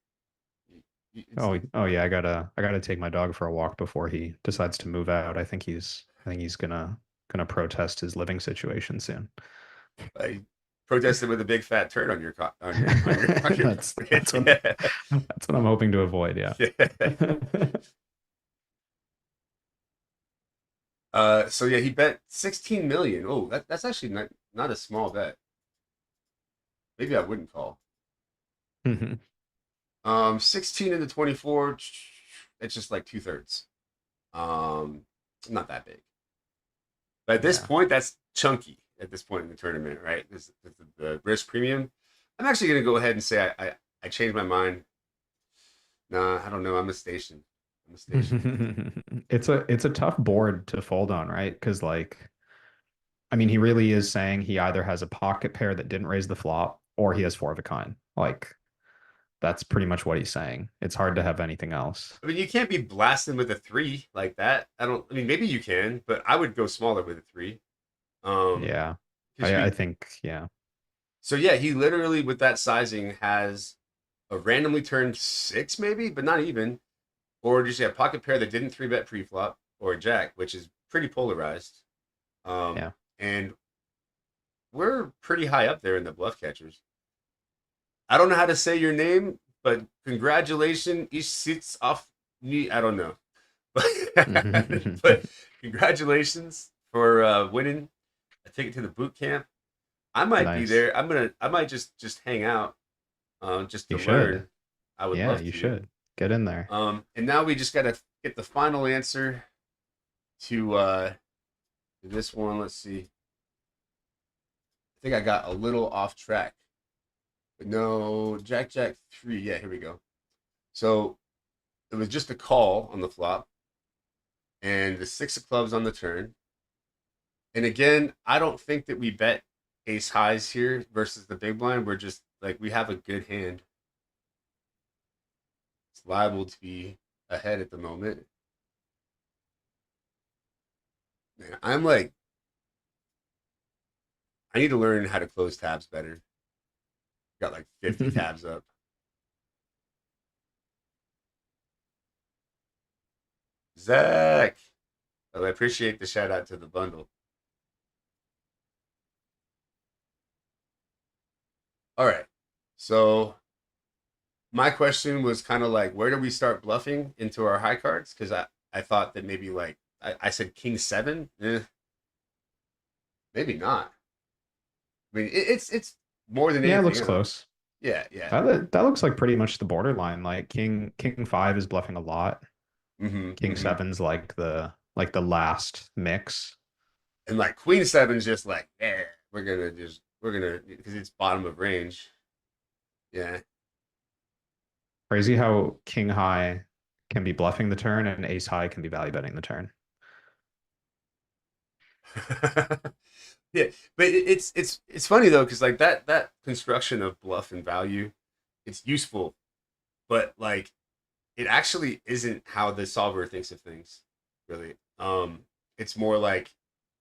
It's Oh yeah, I gotta take my dog for a walk before he decides to move out. I think he's gonna protest his living situation soon. I protested with a big fat turd on your on your That's what yeah. that's what I'm hoping to avoid, yeah. Yeah. So yeah, he bet 16 million. Oh, that's actually not a small bet. Maybe I wouldn't call. 16 into 24. It's just like 2/3. Um, not that big. But at this Yeah. point, that's chunky at this point in the tournament, right? This the risk premium. I'm actually gonna go ahead and say I changed my mind. Nah, I don't know. I'm a station. I'm a station. It's a tough board to fold on, right? Because like I mean he really is saying he either has a pocket pair that didn't raise the flop or he has four of a kind. Like that's pretty much what he's saying. It's hard to have anything else. I mean, you can't be blasting with a three like that. I don't. I mean, maybe you can, but I would go smaller with a three. Um, Yeah. because I we. think yeah. So yeah, he literally with that sizing has a randomly turned six, maybe, but not even, or just a pocket pair that didn't three bet pre-flop, or a jack, which is pretty polarized. Yeah. And we're pretty high up there in the bluff catchers. I don't know how to say your name, but congratulations, ish sits off me. I don't know, but congratulations for winning a ticket to the boot camp. I might be Nice. there. I might just hang out, just You to should. learn. I would Yeah, love you to. should. Get in there. And now we just gotta get the final answer to this one. Let's see. I think I got a little off track, but no, Jack Jack three. Yeah, here we go. So it was just a call on the flop and the six of clubs on the turn. And again, I don't think that we bet ace highs here versus the big blind. We're just like we have a good hand. It's liable to be ahead at the moment. Man, I'm like I need to learn how to close tabs better. Got like 50 tabs up. Zach. Oh, I appreciate the shout out to the bundle. All right. So my question was kind of like, where do we start bluffing into our high cards? Because I thought that maybe like I said king seven. Maybe not. I mean, it's more than Yeah, it anything looks else. close. Yeah, yeah. That looks like pretty much the borderline. Like King five is bluffing a lot. Mm-hmm, King mm-hmm. seven's like the last mix. And like queen seven's just like, we're gonna because it's bottom of range. Yeah. Crazy how king high can be bluffing the turn and ace high can be value betting the turn. Yeah, but it's funny though because like that construction of bluff and value, it's useful, but like it actually isn't how the solver thinks of things, really. It's more like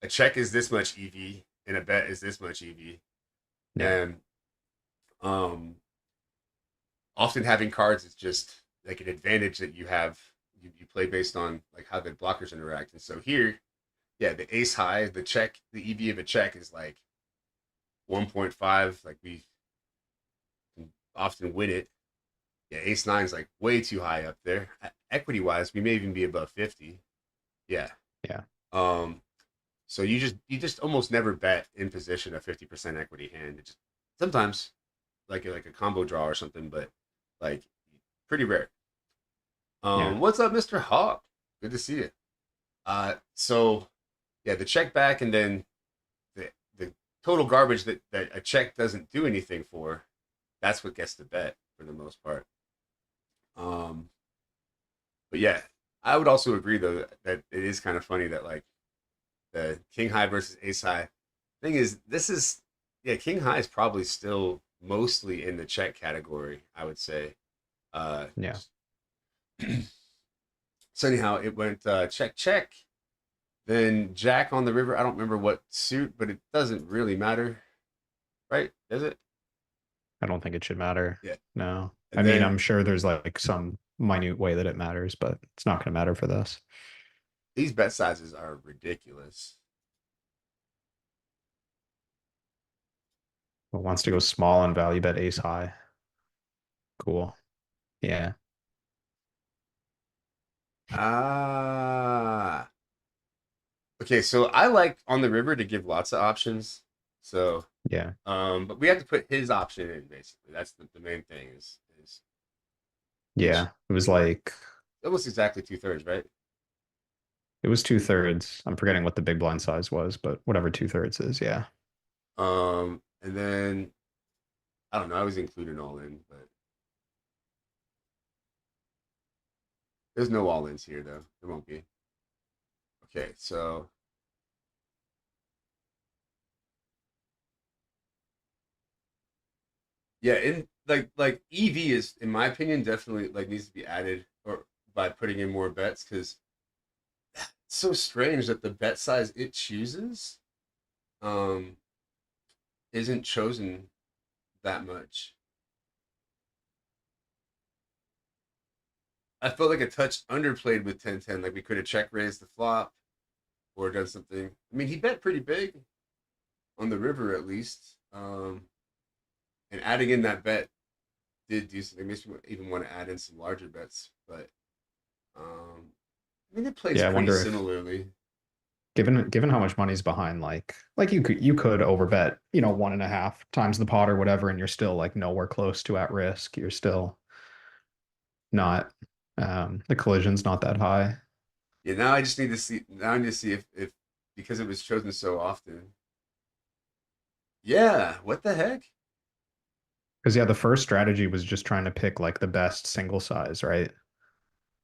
a check is this much EV and a bet is this much EV, Yeah. and um, often having cards is just like an advantage that you have. You play based on like how the blockers interact, and so here, yeah, the ace high, the check, the EV of a check is like 1.5. Like we often win it. Yeah, ace nine's like way too high up there. Equity wise, we may even be above 50. Yeah. Yeah. Um, so you just almost never bet in position a 50% equity hand. It just sometimes like a combo draw or something, but like pretty rare. Yeah. What's up, Mr. Hawk? Good to see you. So yeah, the check back and then the total garbage that a check doesn't do anything for, that's what gets the bet for the most part. Um, but yeah, I would also agree though that it is kind of funny that like the king high versus ace high thing is this is yeah, king high is probably still mostly in the check category, I would say. Uh, Yeah. so anyhow, it went check check. Then Jack on the river. I don't remember what suit, but it doesn't really matter, right? Does it? I don't think it should matter. Yeah. No. I And mean, then I'm sure there's like some minute way that it matters, but it's not going to matter for this. these bet sizes are ridiculous. But wants to go small and value bet ace high. Cool. Yeah. Ah. Okay, so I like on the river to give lots of options. So, Yeah. but we have to put his option in basically. That's the main thing is which Yeah. It was like, almost exactly 2/3, right? it was 2/3. I'm forgetting what the big blind size was, but whatever 2/3 is. Yeah. And then I don't know. I was including all in, but there's no all ins here though. There won't be. Okay, so yeah, in like EV is in my opinion definitely like needs to be added or by putting in more bets because it's so strange that the bet size it chooses um isn't chosen that much. I felt like a touch underplayed with 10-10. Like we could have check raised the flop or done something. I mean, he bet pretty big on the river at least. And adding in that bet did do something. Makes me even want to add in some larger bets. But I mean, it plays Yeah. I pretty wonder if similarly. given how much money's behind, like you could overbet, 1.5 times the pot or whatever, and you're still like nowhere close to at risk. You're still not the collision's not that high. Yeah, now I just need to see. Now I need to see if because it was chosen so often. Yeah, what the heck? Because yeah, the first strategy was just trying to pick like the best single size, right?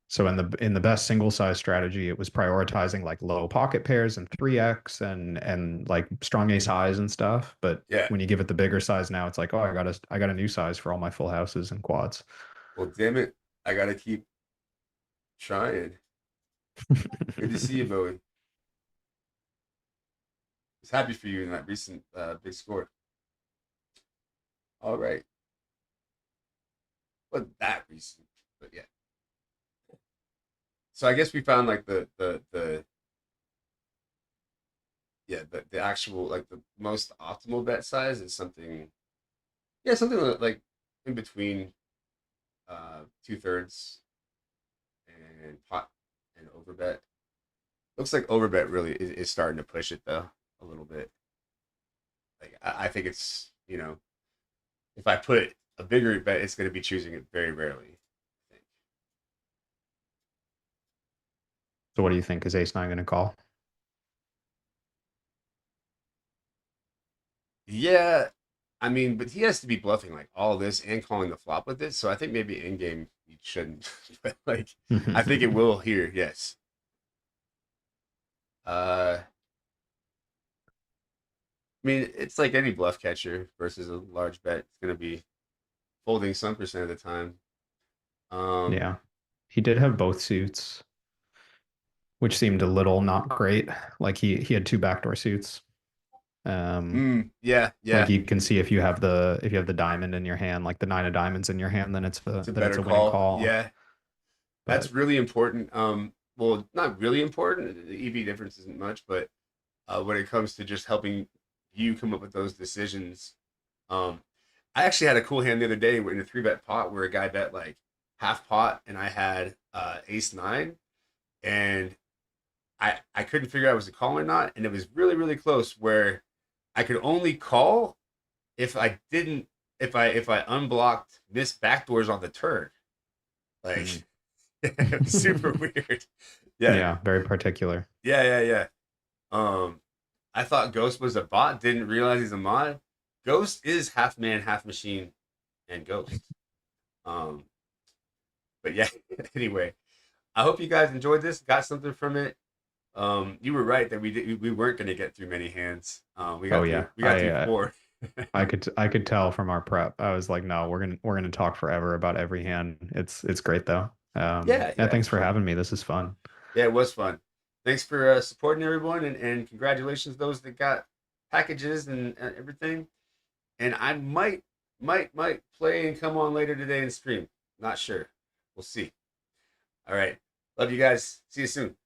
So in the best single size strategy, it was prioritizing like low pocket pairs and 3x and like strong ace highs and stuff. But Yeah. when you give it the bigger size now, it's like, oh, I got a new size for all my full houses and quads. Well, damn it, I gotta keep trying. Good to see you, Bowie. I was happy for you in that recent big score. All right, but that recent, but yeah. So I guess we found like the yeah the actual like the most optimal bet size is something yeah something like in between 2/3 and pot and overbet. Looks like overbet really is starting to push it though a little bit. Like I think it's if I put a bigger bet, it's going to be choosing it very rarely. I think. So what do you think? Is ace nine going to call? Yeah, I mean, but he has to be bluffing like all this and calling the flop with it. So I think maybe in game he shouldn't. But like, I think it will here. Yes. I mean, it's like any bluff catcher versus a large bet. It's going to be folding some percent of the time. Um, Yeah. He did have both suits, which seemed a little not great. Like he had two backdoor suits. yeah, Like yeah. you can see if you have the diamond in your hand, like the nine of diamonds in your hand, then it's a It's a then it's better a winning call. call. Yeah, that's But really important. Well, not really important. The EV difference isn't much, but when it comes to just helping you come up with those decisions. Um, I actually had a cool hand the other day in a 3-bet pot where a guy bet like half pot and I had ace nine, and I couldn't figure out was it call or not, and it was really really close where I could only call if I didn't if I unblocked missed backdoors on the turn. Like it was super weird. Yeah, Yeah, very particular. yeah. Um, I thought Ghost was a bot. Didn't realize he's a mod. Ghost is half man, half machine, and Ghost. Um, but yeah. Anyway, I hope you guys enjoyed this. Got something from it. You were right that we weren't going to get through many hands. Oh yeah, We got through four. I could tell from our prep. I was like, no, we're gonna talk forever about every hand. It's great though. Yeah, Yeah, thanks for having me. This is fun. yeah. It was fun. Thanks for supporting everyone, and congratulations those that got packages and everything. And I might play and come on later today and stream. Not sure. We'll see. All right. Love you guys. See you soon.